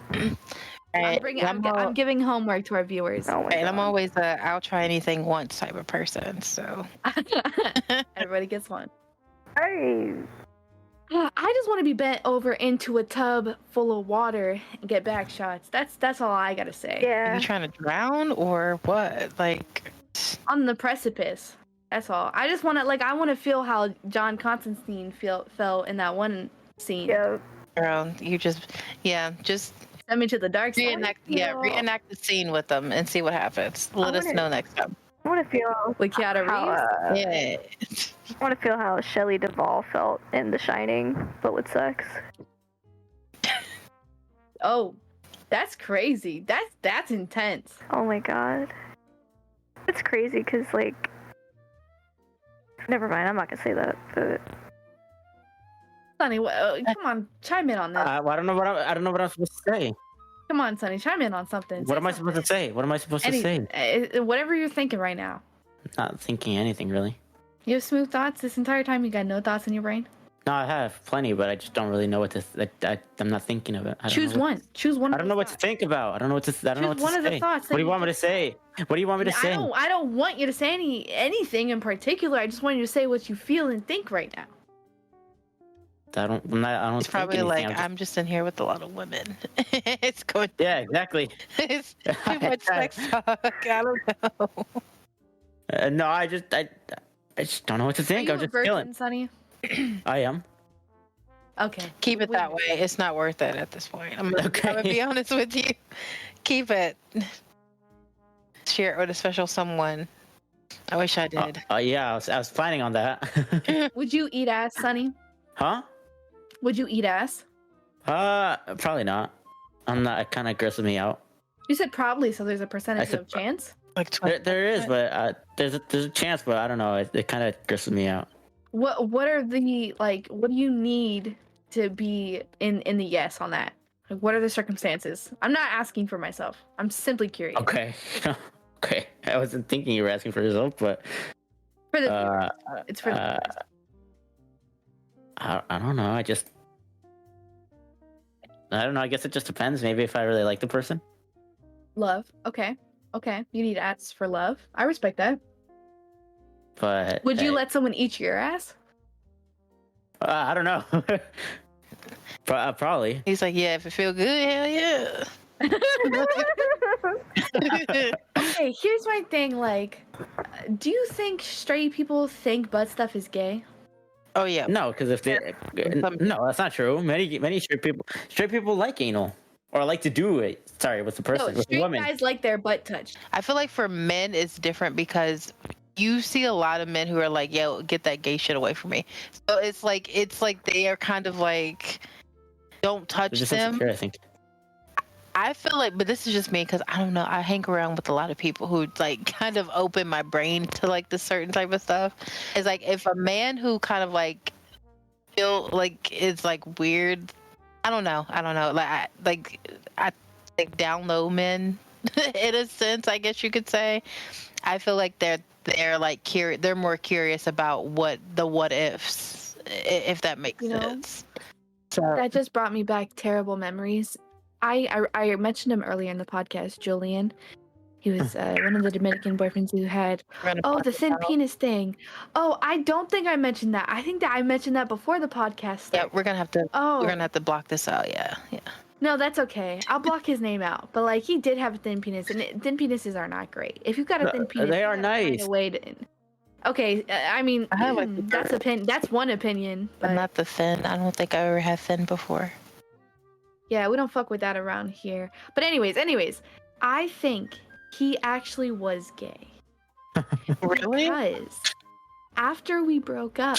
Right. I'm giving homework to our viewers. Oh my And I'm God. always a I'll try anything once type of person. So Everybody gets one. Hey. I just want to be bent over into a tub full of water and get back shots. That's all I gotta say. are Yeah. you trying to drown or what? Like, On the precipice. That's all. I just want to feel how John Constantine fell in that one scene. Yeah. girl, you just Send me to the dark side. reenact the scene with them and see what happens. Let us know next time. I want to feel With Keanu how, Reeves? Yeah. I want to feel how Shelley Duvall felt in The Shining, but with sex. Oh, that's crazy. That's intense. Oh my God. It's crazy because, like, never mind. I'm not gonna say that. But Sonny, come on, chime in on this. I don't know what I'm supposed to say. Come on, Sonny, chime in on something. What am I supposed to say? What am I supposed to say? Whatever you're thinking right now. Not thinking anything really. You have smooth thoughts this entire time? You got no thoughts in your brain? No, I have plenty, but I just don't really know what to. I'm not thinking of it. Choose one. Choose one. I don't know what to think about. I don't know what to. I don't know what to Choose one say. of the thoughts. What do you want me to say? What do you want me to say? I don't want you to say anything in particular. I just want you to say what you feel and think right now. I don't It's think probably anything. like I'm just in here with a lot of women. It's going. Yeah, exactly. It's too much sex talk. I don't know. No, I just don't know what to think. Are I'm you just a virgin, feeling. Sonny? I am. Okay. Keep it that Wait. way. It's not worth it at this point. I'm gonna be honest with you. Keep it. Share it with a special someone. I wish I did. Yeah, I was planning on that. Would you eat ass, Sonny? Huh? Would you eat ass? Probably not. I'm not. It kind of grosses me out. You said probably, so there's a percentage of chance. Like There is, but there's a chance, but I don't know. It kind of grosses me out. What are the what do you need to be in the yes on that? Like, what are the circumstances? I'm not asking for myself. I'm simply curious. Okay. Okay. I wasn't thinking you were asking for yourself, but For the viewers. It's for the viewers. I don't know. I don't know. I guess it just depends. Maybe if I really like the person. Love. Okay. You need ass for love. I respect that. But Would you let someone eat your ass? I don't know. Probably. He's like, yeah, if it feel good, hell yeah. Okay, here's my thing. Do you think straight people think butt stuff is gay? Oh yeah. No, because if they no, that's not true. Many straight people like anal or like to do it. Sorry, with the person, No, with the straight woman. guys like their butt touched. I feel like for men it's different because you see a lot of men who are like, yo, get that gay shit away from me. So it's like they are kind of like, don't touch They're just them. insecure, I think. I feel like, but this is just me because I don't know. I hang around with a lot of people who like kind of open my brain to like this certain type of stuff. It's like if a man who kind of like feel like it's like weird. I don't know. I think down low men in a sense, I guess you could say. I feel like they're like curious. They're more curious about what ifs, if that makes sense. So That just brought me back terrible memories. I mentioned him earlier in the podcast, Julian. He was one of the Dominican boyfriends who had the thin penis thing. Oh, I don't think I mentioned that. I think that I mentioned that before the podcast. Yeah, we're gonna have to block this out. Yeah. No, that's okay. I'll block his name out. But he did have a thin penis, and thin penises are not great. If you've got a thin penis, they are nice. Okay, I mean that's one opinion. But not the thin. I don't think I ever had thin before. Yeah, we don't fuck with that around here. But anyways, I think he actually was gay. Really? Because after we broke up,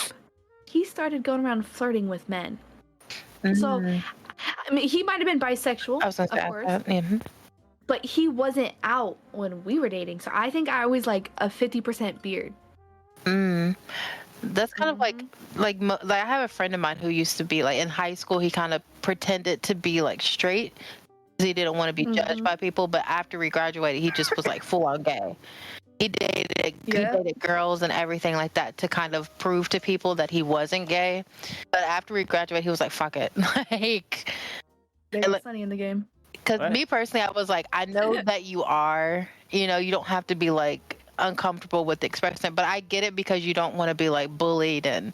he started going around flirting with men. So, I mean, he might have been bisexual, I was gonna say, of course. Mm-hmm. But he wasn't out when we were dating. So I think I was like a 50% beard. That's kind of like I have a friend of mine who used to be like in high school. He kind of pretended to be like straight because he didn't want to be judged by people. But after we graduated, he just was like full on gay. He dated girls and everything like that to kind of prove to people that he wasn't gay. But after we graduated, he was like, "Fuck it," like. There's Sonny in the game. Because me personally, I was like, I know that you are. You don't have to be like uncomfortable with the expression, but I get it because you don't want to be like bullied and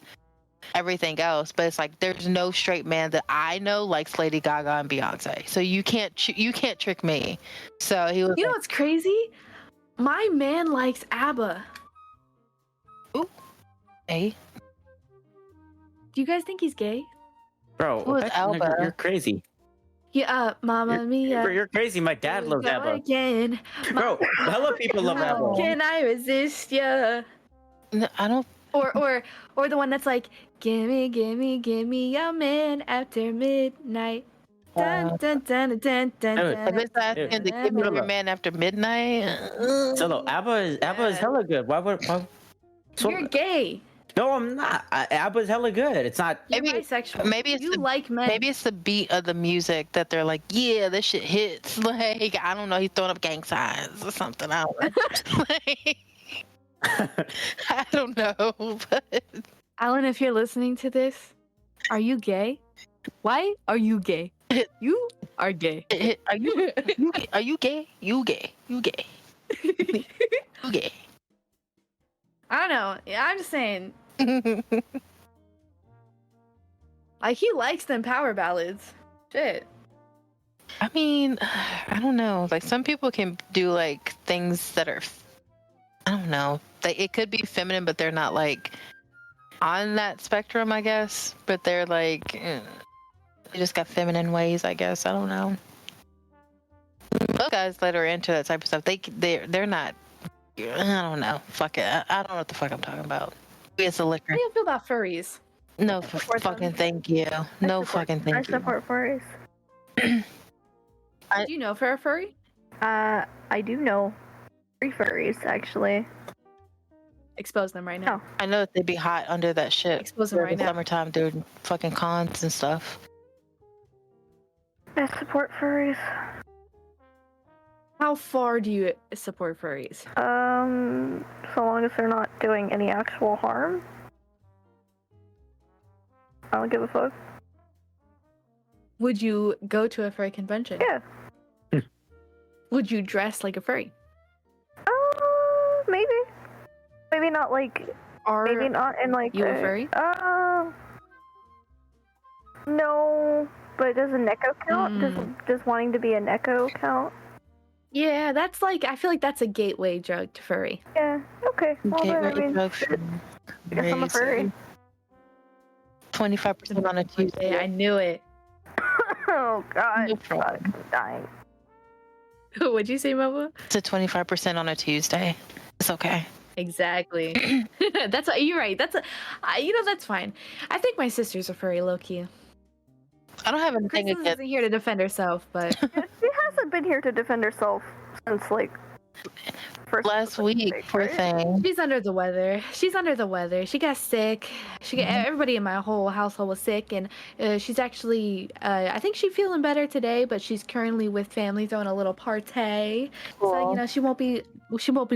everything else. But it's like there's no straight man that I know likes Lady Gaga and Beyonce, so you can't trick me. So he was. You know what's crazy? My man likes ABBA. Ooh. Hey. Do you guys think he's gay? Bro, Who is Alba? You're crazy. Yeah, Mamma Mia. You're crazy. My dad loves ABBA. Again. Bro, hella people love How ABBA. can I resist ya? No, I don't. Or the one that's like, gimme a man after midnight. Dun, dun, dun, dun, dun, Dude, dun, If it's asking to give me your man after midnight. Solo, ABBA is hella good. Why You're gay. No, I'm not. ABBA is hella good. It's not. You're bisexual. Maybe it's you like men. Maybe it's the beat of the music that they're like, yeah, this shit hits. Like, I don't know, he's throwing up gang signs or something. I don't know. I don't know. But Alan, if you're listening to this, are you gay? Why are you gay? You are gay. Are you gay? You gay. You gay. You gay. I don't know. Yeah, I'm just saying. Like, he likes them power ballads. Shit. I mean, I don't know. Like, some people can do like things that are, I don't know. Like, it could be feminine, but they're not like on that spectrum, I guess. But they're like, they just got feminine ways, I guess. I don't know. Most guys that are into that type of stuff, they're not. I don't know. Fuck it. I don't know what the fuck I'm talking about. It's a liquor. How do you feel about furries? No support them. fucking thank you. No fucking I thank you. support furries. Do you know for a furry? I do know 3 furries, actually. Expose them right now. No. I know that they'd be hot under that shit. Expose them during right the now. summertime, dude. Fucking cons and stuff. I support furries. How far do you support furries? So long as they're not doing any actual harm. I don't give a fuck. Would you go to a furry convention? Yeah. Would you dress like a furry? Maybe. Maybe not like. Maybe not in like. You a furry? No. But does a Neko count? Does wanting to be a Neko count? Yeah, that's like, I feel like that's a gateway drug to furry. Yeah. Okay. Well, then, I mean, I guess I'm a furry. 25% on a Tuesday. Yeah, I knew it. Oh God. No Fuck, I'm dying. What'd you say, Momo? It's a 25% on a Tuesday. It's okay. Exactly. You're right. That's fine. I think my sister's a furry, low key. I don't have anything Kristen against. isn't here to defend herself, but She hasn't been here to defend herself since like Last week, poor thing. she's under the weather. She got sick. Everybody in my whole household was sick, and she's actually. I think she's feeling better today, but she's currently with family throwing a little party. So she won't be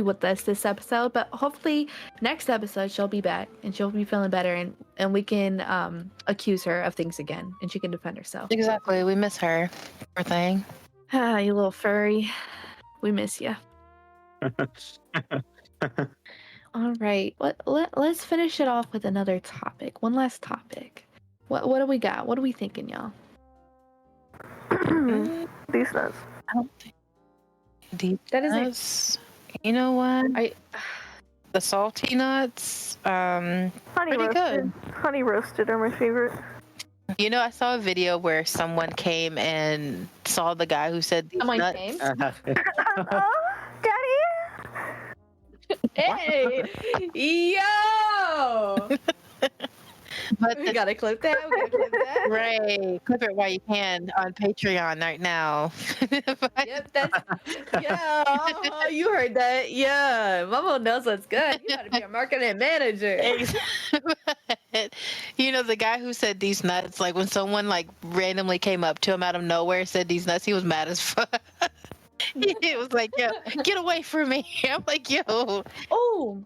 with us this episode, but hopefully next episode she'll be back and she'll be feeling better, and we can accuse her of things again, and she can defend herself. Exactly, we miss her. Poor thing. Ah, you little furry, we miss you. All right, let's finish it off with another topic. One last topic. What do we got? What are we thinking, y'all? These nuts. I don't think deep That is nuts. You know what? The salty nuts. Honey Pretty roasted. good. Honey roasted are my favorite. You know, I saw a video where someone came and saw the guy who said these Someone nuts. came? Oh, Daddy. Hey, yo! But We gotta clip that. right, clip it while you can on Patreon right now. Yep, that's you heard that. Yeah, Momo knows what's good. You gotta be a marketing manager. You know, the guy who said these nuts, like when someone like randomly came up to him out of nowhere and said these nuts, he was mad as fuck. He was like, yo, get away from me. I'm like, yo. Oh,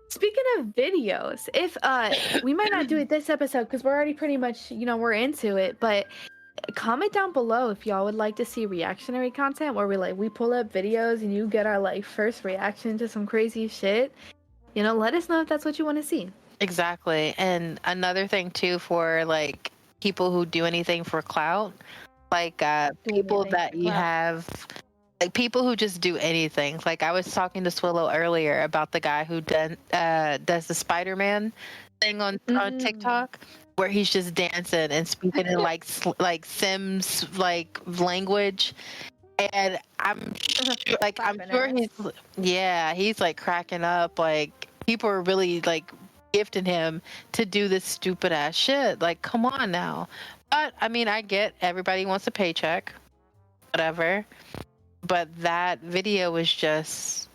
speaking of videos, if we might not do it this episode because we're already pretty much, we're into it, but comment down below if y'all would like to see reactionary content where we pull up videos and you get our like first reaction to some crazy shit. Let us know if that's what you want to see. Exactly. And another thing too, for like people who do anything for clout, like people that you have, like people who just do anything. Like I was talking to Swillow earlier about the guy who does the Spider-Man thing on TikTok, where he's just dancing and speaking in like Sims like language. And I'm sure he's like cracking up. Like people are really like gifting him to do this stupid ass shit. Like, come on now. But I mean, I get everybody wants a paycheck, whatever. But that video was just,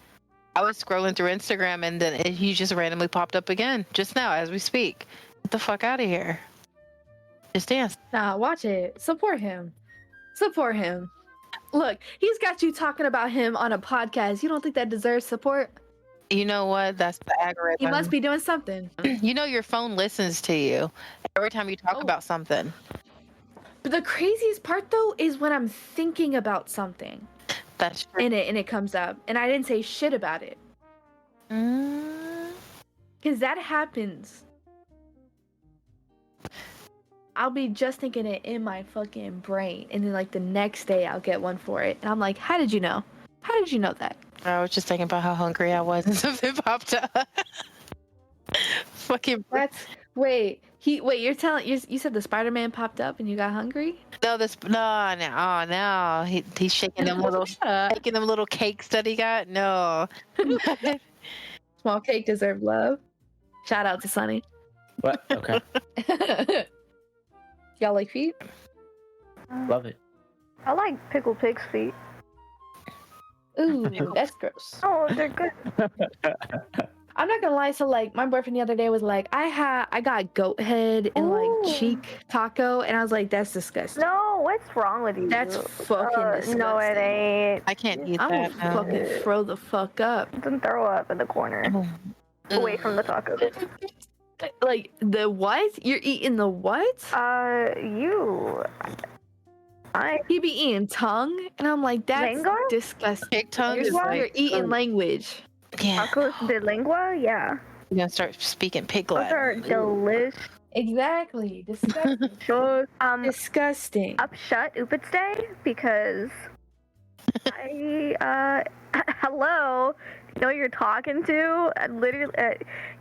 I was scrolling through Instagram and then he just randomly popped up again just now as we speak. Get the fuck out of here. Just dance. Nah, watch it. Support him. Look, he's got you talking about him on a podcast. You don't think that deserves support? You know what? That's the algorithm. He must be doing something. You know your phone listens to you every time you talk about something. But the craziest part though is when I'm thinking about something. That's true. And it comes up and I didn't say shit about it. Because that happens. I'll be just thinking it in my fucking brain, and then like the next day I'll get one for it, and I'm like, how did you know? How did you know that? I was just thinking about how hungry I was and something popped up. Fucking wait. You're telling you said the Spider-Man popped up and you got hungry? no, no. He's shaking them little cakes that he got. No. Small cake deserve love. Shout out to Sonny. What? Okay. Y'all like feet? Love it. I like pickled pig's feet. Ooh, that's gross. Oh, they're good. I'm not gonna lie. So like, my boyfriend the other day was like, I got goat head and Ooh. like cheek taco, and I was like, that's disgusting. No, what's wrong with you? That's fucking disgusting. No, it ain't. I can't eat I'm gonna that. No. fucking throw the fuck up. Then throw up in the corner, away from the taco. Like the what? You're eating the what? He be eating tongue, and I'm like, that's Lingua? disgusting. Pig tongue You're, is like, you're eating language. yeah. Tacos de lengua? Yeah. You're gonna start speaking pig Those Latin. are delicious. Exactly. Disgusting. Disgusting. Upshut Upitstay because I hello, you know who you're talking to. I literally,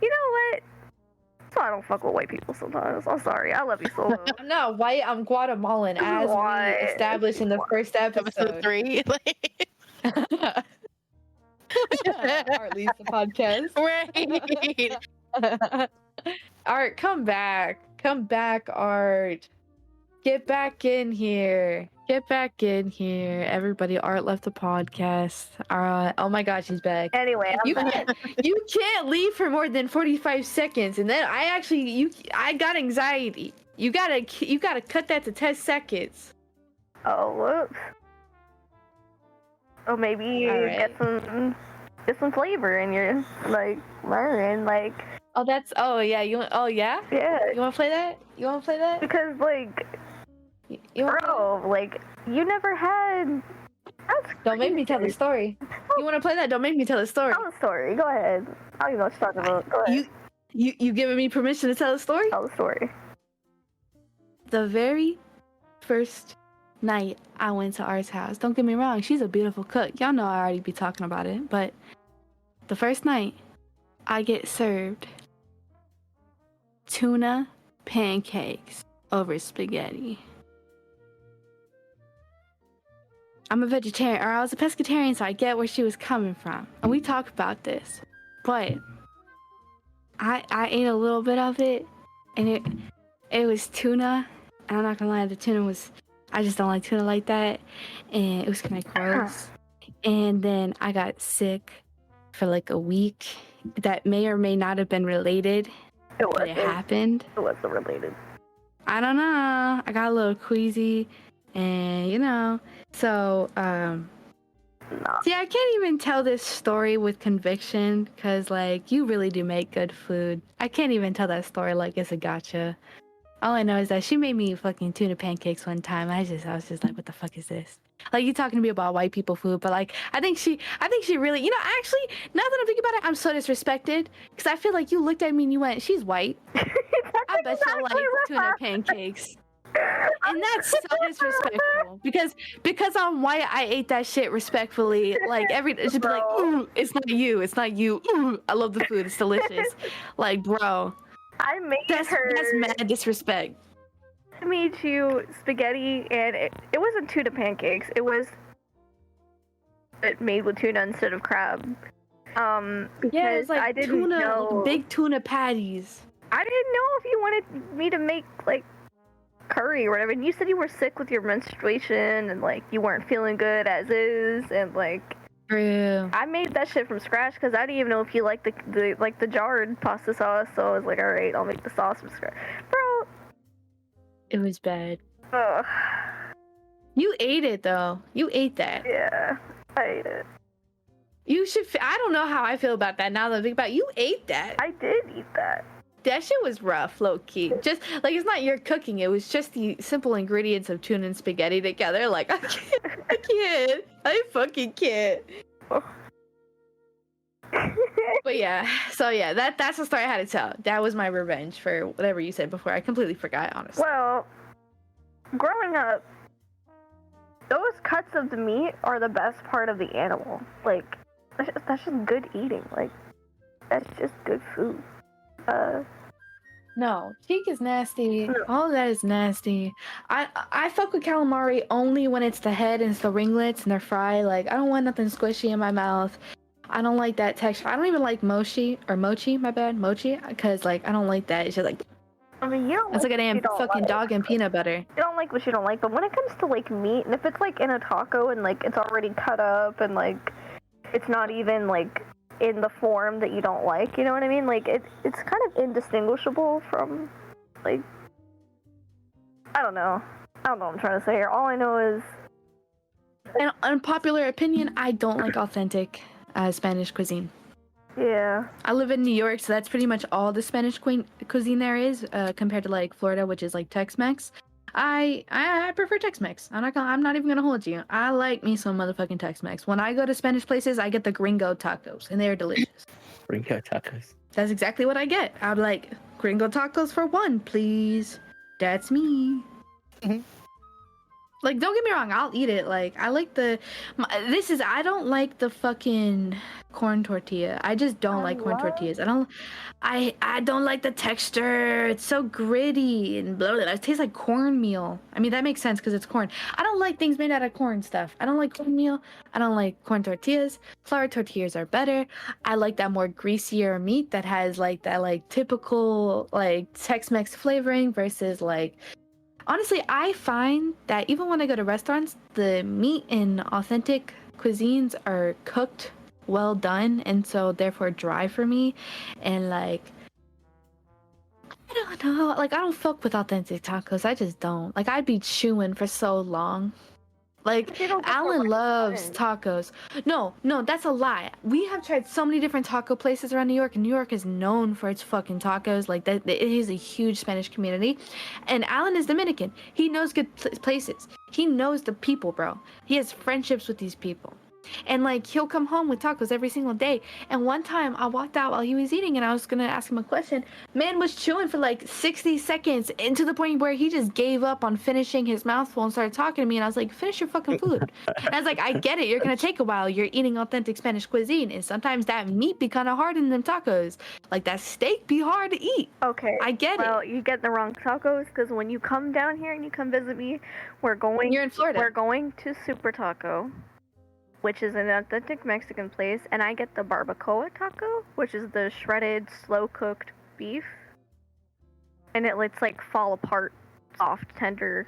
you know what? So I don't fuck with white people sometimes. I'm sorry. I love you so much. I'm not white. I'm Guatemalan, as What? we established in the first Episode episode. 3. Art leaves the podcast. Right. Art, come back. Come back, Art. Get back in here. Get back in here. Everybody, Art left the podcast. Oh my gosh, she's back. Anyway, You can't leave for more than 45 seconds, and then I got anxiety. You gotta cut that to 10 seconds. Oh, whoops. Oh, maybe you All right. get some flavor in your like learn like. Oh yeah. You want to play that? Because like, You want bro, like you never had. Don't make me tell the story. You want to play that? Don't make me tell the story. Tell the story. Go ahead. I don't even know what you're talking about. Go ahead. You giving me permission to tell the story? Tell the story. The very first night I went to Art's house. Don't get me wrong, she's a beautiful cook. Y'all know I already be talking about it, but the first night I get served tuna pancakes over spaghetti. I'm a vegetarian, or I was a pescatarian, so I get where she was coming from. And we talk about this. But I ate a little bit of it, and it was tuna. And I'm not gonna lie, the tuna was, I just don't like tuna like that. And it was kind of gross. And then I got sick for like a week. That may or may not have been related, but it happened. It wasn't related. I don't know. I got a little queasy, and so see, I can't even tell this story with conviction because like you really do make good food. I can't even tell that story like it's a gotcha. All I know is that she made me fucking tuna pancakes one time. I was just like, what the fuck is this? Like, you talking to me about white people food, but like, I think she really, actually, now that I'm thinking about it, I'm so disrespected because I feel like you looked at me and you went, she's white. I bet you like tuna pancakes. And that's so disrespectful because I'm white. I ate that shit respectfully. Like it should be like, ooh, it's not you. Ooh, I love the food. It's delicious. Like, bro, I made that's mad disrespect. I made you spaghetti, and it wasn't tuna pancakes. It was made with tuna instead of crab. Because Yeah, it's like I didn't tuna, know. big tuna patties. I didn't know if you wanted me to make like curry or whatever. And you said you were sick with your menstruation and like you weren't feeling good as is, and like True. I made that shit from scratch because I didn't even know if you liked the jarred pasta sauce. So I was like, all right, I'll make the sauce from scratch, bro. It was bad. Ugh. You ate it though. You ate that. Yeah, I ate it. You should. I don't know how I feel about that now that I think about it. You ate that. I did eat that. That shit was rough, low key. Just like it's not your cooking. It was just the simple ingredients of tuna and spaghetti together. Like I can't. I fucking can't. But yeah. So yeah, that's the story I had to tell. That was my revenge for whatever you said before. I completely forgot, honestly. Well, growing up, those cuts of the meat are the best part of the animal. Like, that's just good eating. Like, that's just good food. No, cheek is nasty. No. All of that is nasty. I fuck with calamari only when it's the head and it's the ringlets and they're fried. Like, I don't want nothing squishy in my mouth. I don't like that texture. I don't even like mochi, my bad, mochi, because like I don't like that. It's just like I mean, you don't it's like a what damn you don't fucking like. dog and peanut butter. You don't like what you don't like, but when it comes to like meat, and if it's like in a taco and like it's already cut up and like it's not even like in the form that you don't like, you know what I mean? Like it's kind of indistinguishable from like I don't know what I'm trying to say here. All I know is An unpopular opinion, I don't like authentic Spanish cuisine. yeah. I live in New York, so that's pretty much all the Spanish cuisine there is, compared to like Florida, which is like Tex-Mex. I prefer Tex-Mex. I'm not even gonna hold you. I like me some motherfucking Tex-Mex. When I go to Spanish places, I get the gringo tacos, and they're delicious. Gringo tacos. That's exactly what I get. I'm like, gringo tacos for one, please. That's me. Mhm. Like, don't get me wrong, I'll eat it. Like, I like I don't like the fucking corn tortilla. I just don't like corn tortillas. I don't like the texture. It's so gritty and blah, blah, blah. It tastes like cornmeal. I mean, that makes sense because it's corn. I don't like things made out of corn stuff. I don't like cornmeal. I don't like corn tortillas. Flour tortillas are better. I like that more greasier meat that has like that like typical like Tex-Mex flavoring versus like honestly, I find that even when I go to restaurants, the meat in authentic cuisines are cooked well done and so therefore dry for me. And like I don't know, like I don't fuck with authentic tacos. I just don't. Like I'd be chewing for so long. Like But you don't get the Alan right loves kind. tacos. No, that's a lie. We have tried so many different taco places around New York, and New York is known for its fucking tacos. Like that, it is a huge Spanish community. And Alan is Dominican. He knows good places. He knows the people, bro. He has friendships with these people. And like he'll come home with tacos every single day. And one time I walked out while he was eating and I was gonna ask him a question. Man was chewing for like 60 seconds and to the point where he just gave up on finishing his mouthful and started talking to me and I was like, finish your fucking food. And I was like, I get it, you're gonna take a while. You're eating authentic Spanish cuisine and sometimes that meat be kinda hard in them tacos. Like that steak be hard to eat. Okay. I get it. Well, you get the wrong tacos because when you come down here and you come visit me, we're going You're in Florida. We're going to Super Taco, which is an authentic Mexican place, and I get the barbacoa taco, which is the shredded, slow-cooked beef. And it's like fall apart, soft, tender,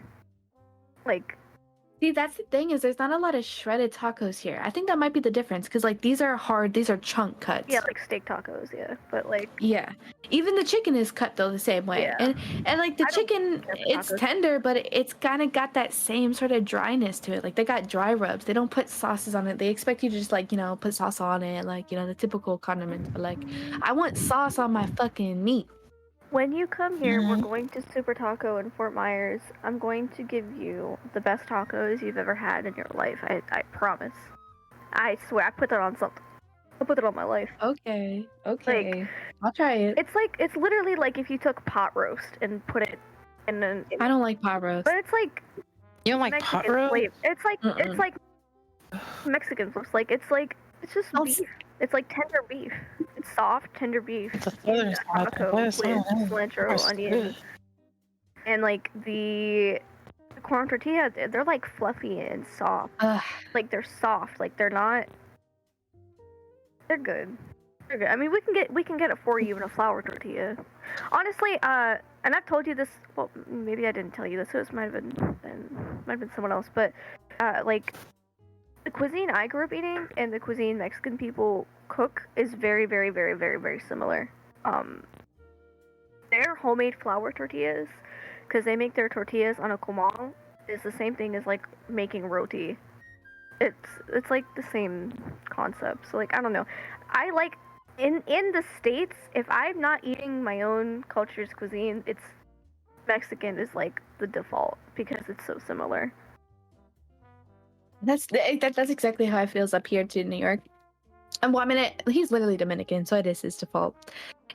like See, that's the thing is there's not a lot of shredded tacos here. I think that might be the difference because like these are hard, these are chunk cuts. yeah, like steak tacos, yeah. But like Yeah. Even the chicken is cut though the same way. Yeah. And like the I don't chicken, get the it's tacos. tender, but it's kind of got that same sort of dryness to it. Like they got dry rubs. They don't put sauces on it. They expect you to just like, put sauce on it, like, the typical condiments. But like I want sauce on my fucking meat. when you come here, we're Mhm. going to Super Taco in Fort Myers. I'm going to give you the best tacos you've ever had in your life. I promise. I swear, I put that on something. I put it on my life. Okay. Okay. I'll try it. It's literally like if you took pot roast and put it in an. I don't like pot roast. But it's like You don't like pot Mexican roast? flavor. It's Mm-mm. like Mexican flavor. Like it's just I'll beef. It's like tender beef. It's soft, tender beef. The feathers out the Taco with west, I don't know. cilantro, That's onion, good. and like the corn tortilla. They're like fluffy and soft. Ugh. Like they're soft. Like they're not. They're good. They're good. I mean, we can get it for you in a flour tortilla. Honestly, and I've told you this. Well, maybe I didn't tell you this. It might have been someone else. But like the cuisine I grew up eating and the cuisine Mexican people cook is very, very, very, very, very similar. Their homemade flour tortillas, because they make their tortillas on a comal, is the same thing as like making roti. It's like the same concept. So like I don't know. I like in the States, if I'm not eating my own culture's cuisine, it's Mexican is like the default because it's so similar. That's exactly how I feels up here to New York. And well, I mean, he's literally Dominican, so it is his default.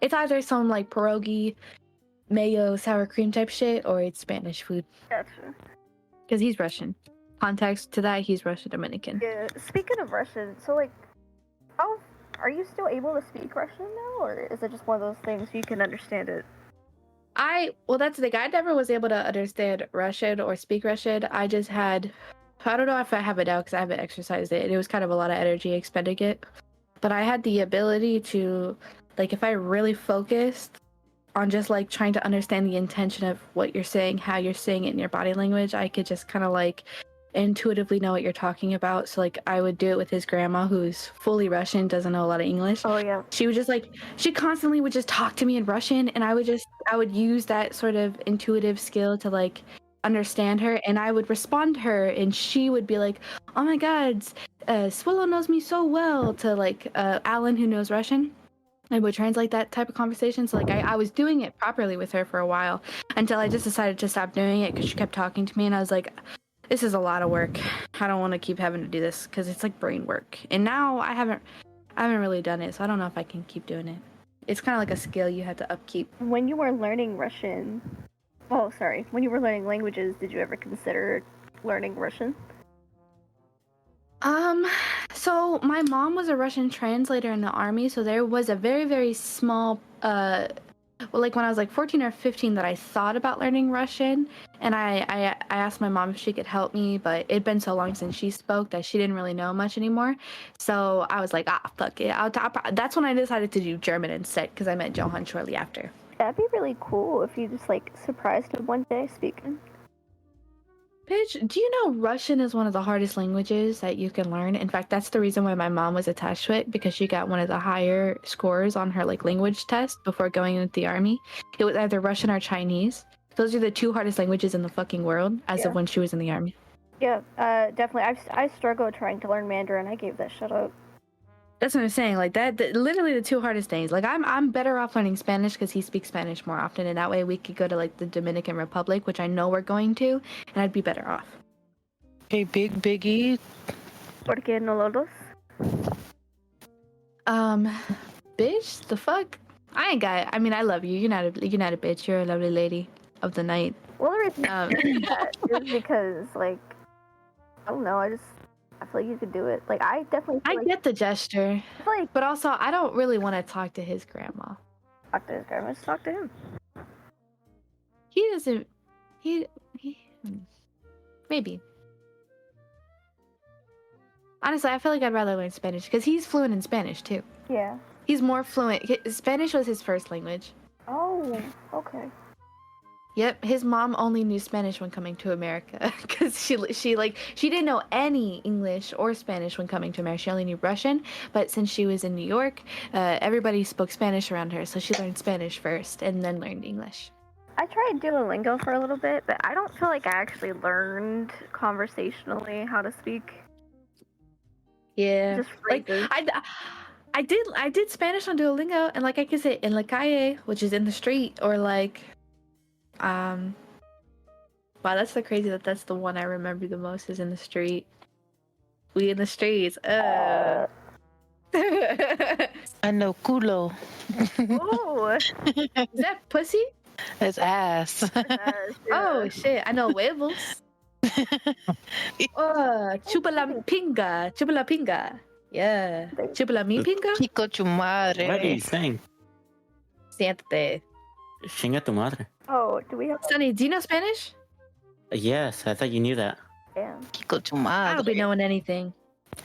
It's either some like pierogi, mayo, sour cream type shit, or it's Spanish food. Gotcha. Because he's Russian. Context to that, he's Russian Dominican. Yeah. Speaking of Russian, so like, how are you still able to speak Russian now, or is it just one of those things you can understand it? Well, that's the thing. I never was able to understand Russian or speak Russian. I don't know if I have it now because I haven't exercised it. It was kind of a lot of energy expending it. But I had the ability to, like, if I really focused on just like trying to understand the intention of what you're saying, how you're saying it in your body language, I could just kind of like intuitively know what you're talking about. So like I would do it with his grandma, who's fully Russian, doesn't know a lot of English. Oh yeah. She would just like, she constantly would just talk to me in Russian, and I would use that sort of intuitive skill to like understand her, and I would respond to her, and she would be like, oh my god, Swillow knows me so well, to like Alan, who knows Russian. I would translate that type of conversation. So like I was doing it properly with her for a while until I just decided to stop doing it because she kept talking to me, and I was like, this is a lot of work. I don't want to keep having to do this because it's like brain work. And now I haven't really done it, so I don't know if I can keep doing it. It's kind of like a skill you have to upkeep. When you were learning Russian, when you were learning languages, did you ever consider learning Russian? So my mom was a Russian translator in the army, so there was a very, very small, like when I was like 14 or 15 that I thought about learning Russian, and I asked my mom if she could help me, but it'd been so long since she spoke that she didn't really know much anymore. So I was like, fuck it. That's when I decided to do German instead, because I met Johan shortly after. That'd be really cool if you just like surprised him one day speaking. Bitch, do you know Russian is one of the hardest languages that you can learn? In fact, that's the reason why my mom was attached to it, because she got one of the higher scores on her like language test before going into the army. It was either Russian or Chinese. Those are the two hardest languages in the fucking world as of when she was in the army. Yeah, definitely. I struggled trying to learn Mandarin. I gave that shit up. That's what I'm saying. Like literally the two hardest things. Like I'm better off learning Spanish because he speaks Spanish more often, and that way we could go to like the Dominican Republic, which I know we're going to, and I'd be better off. Hey, Big Biggie. ¿Por qué no los dos? Bitch, the fuck? I ain't got. I mean, I love you. You're not a bitch. You're a lovely lady of the night. Well, the reason I say that is because, like, I don't know. I feel like you could do it. Like, I definitely. I get the gesture, like, but also I don't really want to talk to his grandma. Talk to his grandma. Just talk to him. He doesn't. He. Maybe. Honestly, I feel like I'd rather learn Spanish because he's fluent in Spanish too. Yeah. He's more fluent. Spanish was his first language. Oh, okay. Yep, his mom only knew Spanish when coming to America because she didn't know any English or Spanish when coming to America. She only knew Russian, but since she was in New York, everybody spoke Spanish around her, so she learned Spanish first and then learned English. I tried Duolingo for a little bit, but I don't feel like I actually learned conversationally how to speak. Yeah, Just like I did Spanish on Duolingo, and like I could say en la calle, which is in the street, or like, wow, that's so crazy that's the one I remember the most is in the street. We in the streets. I know culo. Oh, is that pussy? That's ass. Oh shit! I know huevos. Chupa la pinga. Yeah. Chupa la mi pinga? Chico tu madre. What are you saying? Siéntate. Chinga tu madre. Oh, do we have... Sonny, do you know Spanish? Yes, I thought you knew that. Yeah. Chico tu I madre. don't be knowing anything.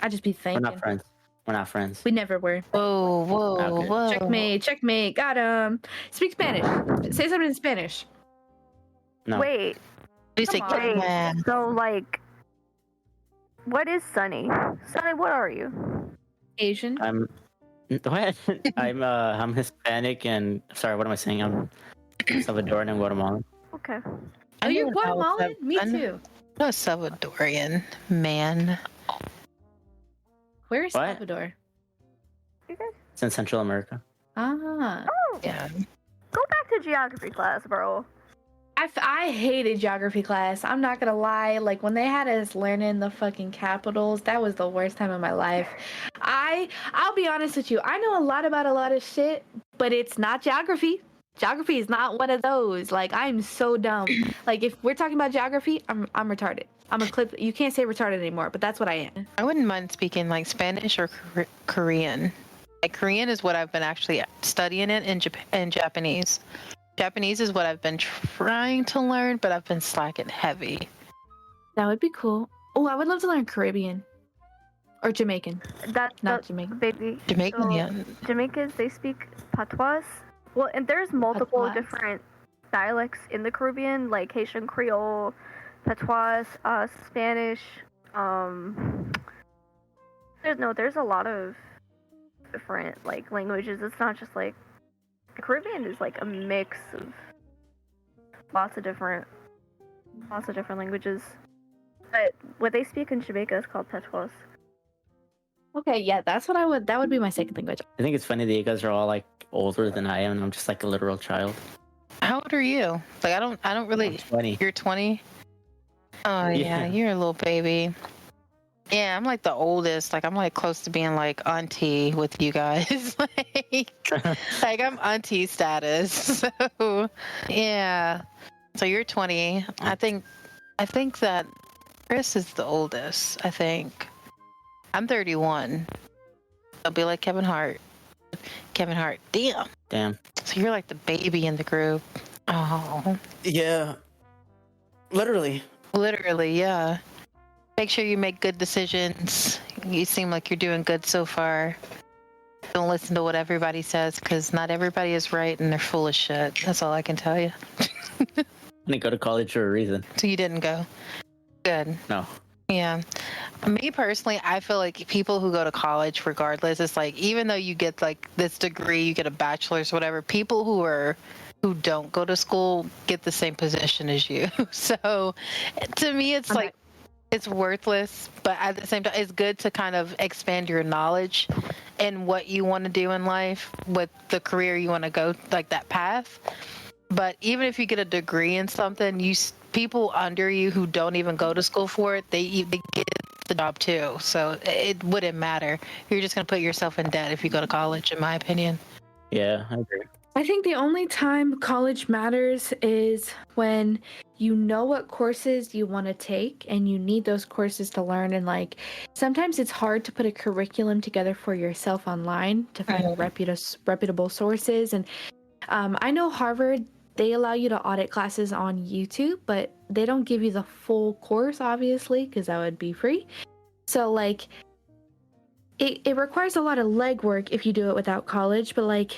I just be thinking. We're not friends. We never were. Whoa. Okay. Checkmate. Got him. Speak Spanish. Say something in Spanish. No. Wait. You say Wait. man. So, like, what is Sonny? Sonny, what are you? Asian. I'm Hispanic and sorry, what am I saying? I'm Salvadoran and Guatemalan. Okay. Oh, you're Guatemalan? Me too. I'm a Salvadorian man. Where is What? Salvador? You guys? It's in Central America. Ah. Oh. Yeah. Go back to geography class, bro. I hated geography class. I'm not gonna lie. Like when they had us learning the fucking capitals, that was the worst time of my life. I'll be honest with you. I know a lot about a lot of shit, but it's not geography. Geography is not one of those. Like I'm so dumb. Like if we're talking about geography, I'm retarded. I'm a clip. You can't say retarded anymore, but that's what I am. I wouldn't mind speaking like Spanish or Korean. Like Korean is what I've been actually studying it in Japanese. Japanese is what I've been trying to learn, but I've been slacking heavy. That would be cool. Oh, I would love to learn Caribbean or Jamaican. That's Not the Jamaican. baby. Jamaican, So, yeah. Jamaicans, they speak patois. Well, and there's multiple Patois? different dialects in the Caribbean, like Haitian Creole, patois, Spanish. There's a lot of different like languages. It's not just like the Caribbean is like a mix of lots of different languages. But what they speak in Jamaica is called patois. Okay, yeah, that would be my second language. I think it's funny that you guys are all like older than I am, and I'm just like a literal child. How old are you? Like I don't really. I'm 20. You're 20. Oh yeah, you're a little baby. Yeah, I'm like the oldest. Like I'm like close to being like auntie with you guys. like I'm auntie status. So yeah. So you're 20. I think that Chris is the oldest. I think. I'm 31. I'll be like Kevin Hart. Kevin Hart. Damn. So you're like the baby in the group. Oh. Yeah. Literally, yeah. Make sure you make good decisions. You seem like you're doing good so far. Don't listen to what everybody says, because not everybody is right and they're full of shit. That's all I can tell you. I didn't go to college for a reason. So you didn't go? Good. No. Yeah. Me personally, I feel like people who go to college, regardless, it's like, even though you get like this degree, you get a bachelor's, whatever, people who don't go to school get the same position as you. So to me, it's like, it's worthless, but at the same time, it's good to kind of expand your knowledge and what you want to do in life with the career you want to go, like that path. But even if you get a degree in something, people under you who don't even go to school for it, they get the job too. So it wouldn't matter. You're just going to put yourself in debt if you go to college, in my opinion. Yeah, I agree. I think the only time college matters is when you know what courses you want to take and you need those courses to learn. And like sometimes it's hard to put a curriculum together for yourself online to find reputable sources. And I know Harvard, they allow you to audit classes on YouTube, but they don't give you the full course, obviously, because that would be free. So like it requires a lot of legwork if you do it without college, but like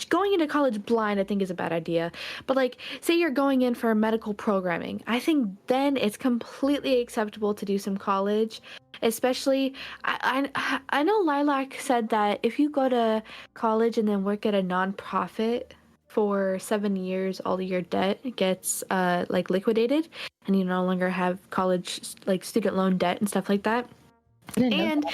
going into college blind, I think, is a bad idea. But like, say you're going in for medical programming, I think then it's completely acceptable to do some college. Especially, I know Lilac said that if you go to college and then work at a nonprofit for 7 years, all of your debt gets like liquidated, and you no longer have college like student loan debt and stuff like that. And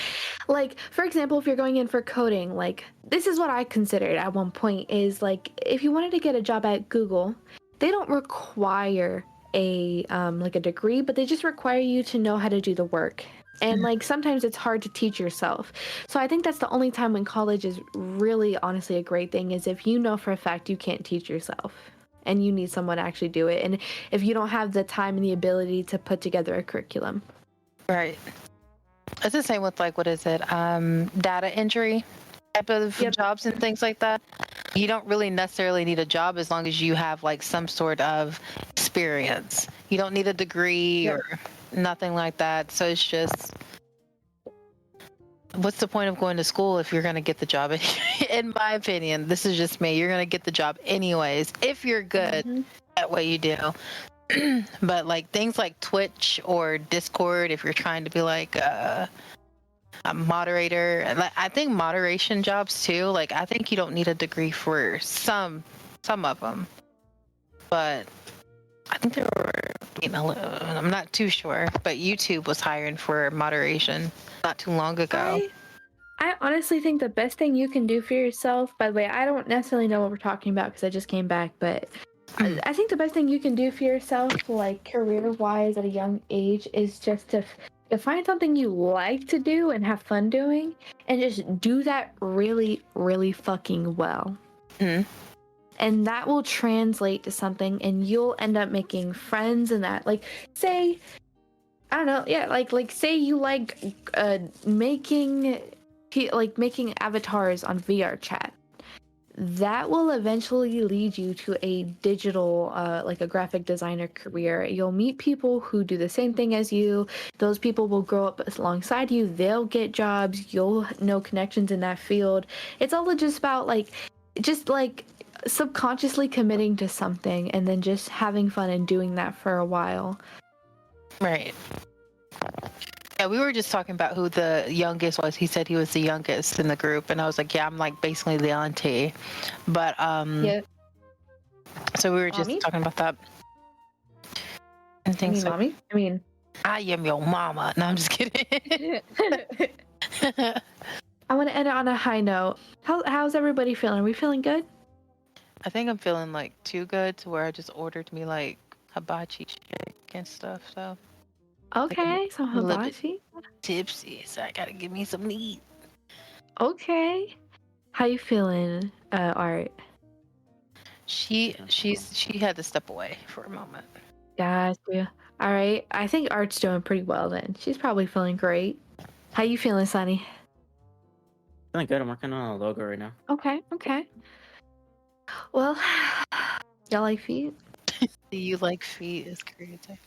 like, for example, if you're going in for coding, like this is what I considered at one point is like, if you wanted to get a job at Google, they don't require a like a degree, but they just require you to know how to do the work. And like sometimes it's hard to teach yourself. So I think that's the only time when college is really honestly a great thing is if you know for a fact you can't teach yourself and you need someone to actually do it. And if you don't have the time and the ability to put together a curriculum. Right. It's the same with like, what is it? Data entry type of jobs and things like that. You don't really necessarily need a job as long as you have like some sort of experience. You don't need a degree or nothing like that. So it's just, what's the point of going to school if you're going to get the job? In my opinion, this is just me. You're going to get the job anyways if you're good at what you do. But like things like Twitch or Discord, if you're trying to be like a moderator, I think moderation jobs too, like I think you don't need a degree for some of them, but I think there were, I'm not too sure, but YouTube was hiring for moderation not too long ago. I honestly think the best thing you can do for yourself, by the way, I don't necessarily know what we're talking about because I just came back, but I think the best thing you can do for yourself, like career-wise at a young age, is just to find something you like to do and have fun doing, and just do that really, really fucking well. And that will translate to something, and you'll end up making friends in that. Like, say, I don't know, like say you like making like making avatars on VR chat. That will eventually lead you to a digital, like a graphic designer career. You'll meet people who do the same thing as you. Those people will grow up alongside you. They'll get jobs. You'll know connections in that field. It's all just about just subconsciously committing to something and then just having fun and doing that for a while. Right. Yeah, we were just talking about who the youngest was. He said he was the youngest in the group, and I was like, yeah, I'm like basically the auntie. But Yeah. so we were just Mommy? talking about that. And things like, Mommy? I mean, I am your mama. No, I'm just kidding. I want to end it on a high note. How's everybody feeling? Are we feeling good? I think I'm feeling like too good to where I just ordered me like hibachi chick and stuff. So Okay, some a little bit hibachi. tipsy, so I gotta give me some meat. Okay. How you feeling, Art? She had to step away for a moment. Gotcha. All right. I think Art's doing pretty well then. She's probably feeling great. How you feeling, Sonny? Feeling good. I'm working on a logo right now. Okay. Well, y'all like feet? Do you like feet? Is crazy.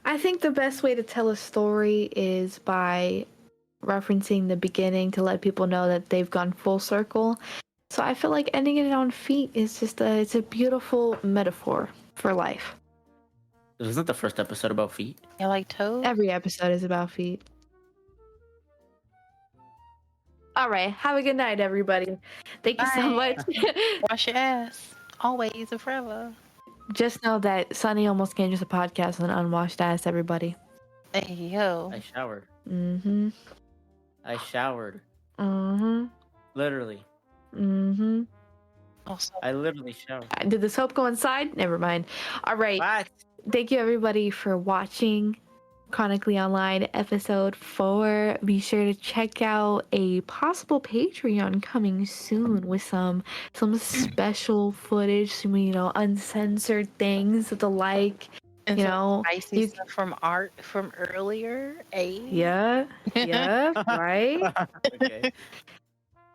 I think the best way to tell a story is by referencing the beginning to let people know that they've gone full circle. So I feel like ending it on feet is just it's a beautiful metaphor for life. Wasn't the first episode about feet? You like toes? Every episode is about feet. All right. Have a good night, everybody. Thank you so much. Wash your ass. Always and forever. Just know that Sonny almost gave us a podcast on unwashed ass, everybody. Hey, yo. I showered. Mm-hmm. I showered. Mm-hmm. Literally. Mm-hmm. Also, I literally showered. Did the soap go inside? Never mind. All right. What? Thank you, everybody, for watching Chronically Online episode 4. Be sure to check out a possible Patreon coming soon with some special footage, some uncensored things, the like. and You some know, spicy stuff from Art from earlier. Yeah, right. Okay.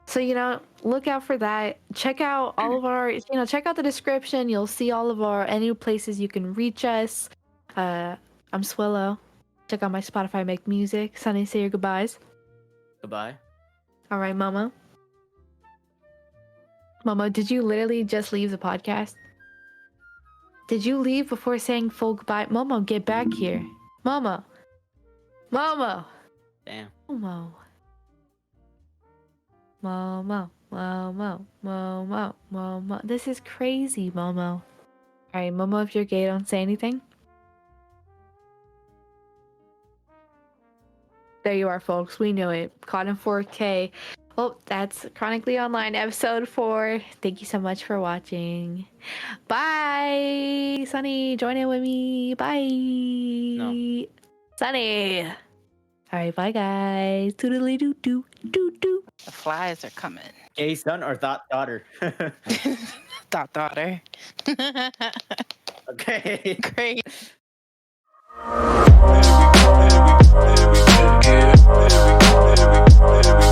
So, look out for that. Check out all of our, check out the description. You'll see all of any places you can reach us. I'm Swillow. Check out my Spotify, Make Music. Sonny, say your goodbyes. Goodbye. All right, Momo. Momo, did you literally just leave the podcast? Did you leave before saying full goodbye? Momo, get back here. Momo. Damn. Momo. Momo. This is crazy, Momo. All right, Momo, if you're gay, don't say anything. There you are, folks. We knew it. Caught in 4K. Well, that's Chronically Online episode 4. Thank you so much for watching. Bye! Sonny, join in with me. Bye! No. Sonny! Alright, bye guys. Toodly doo doo doo doo. The flies are coming. Gay son or thought daughter? Daughter. Okay. Great. Every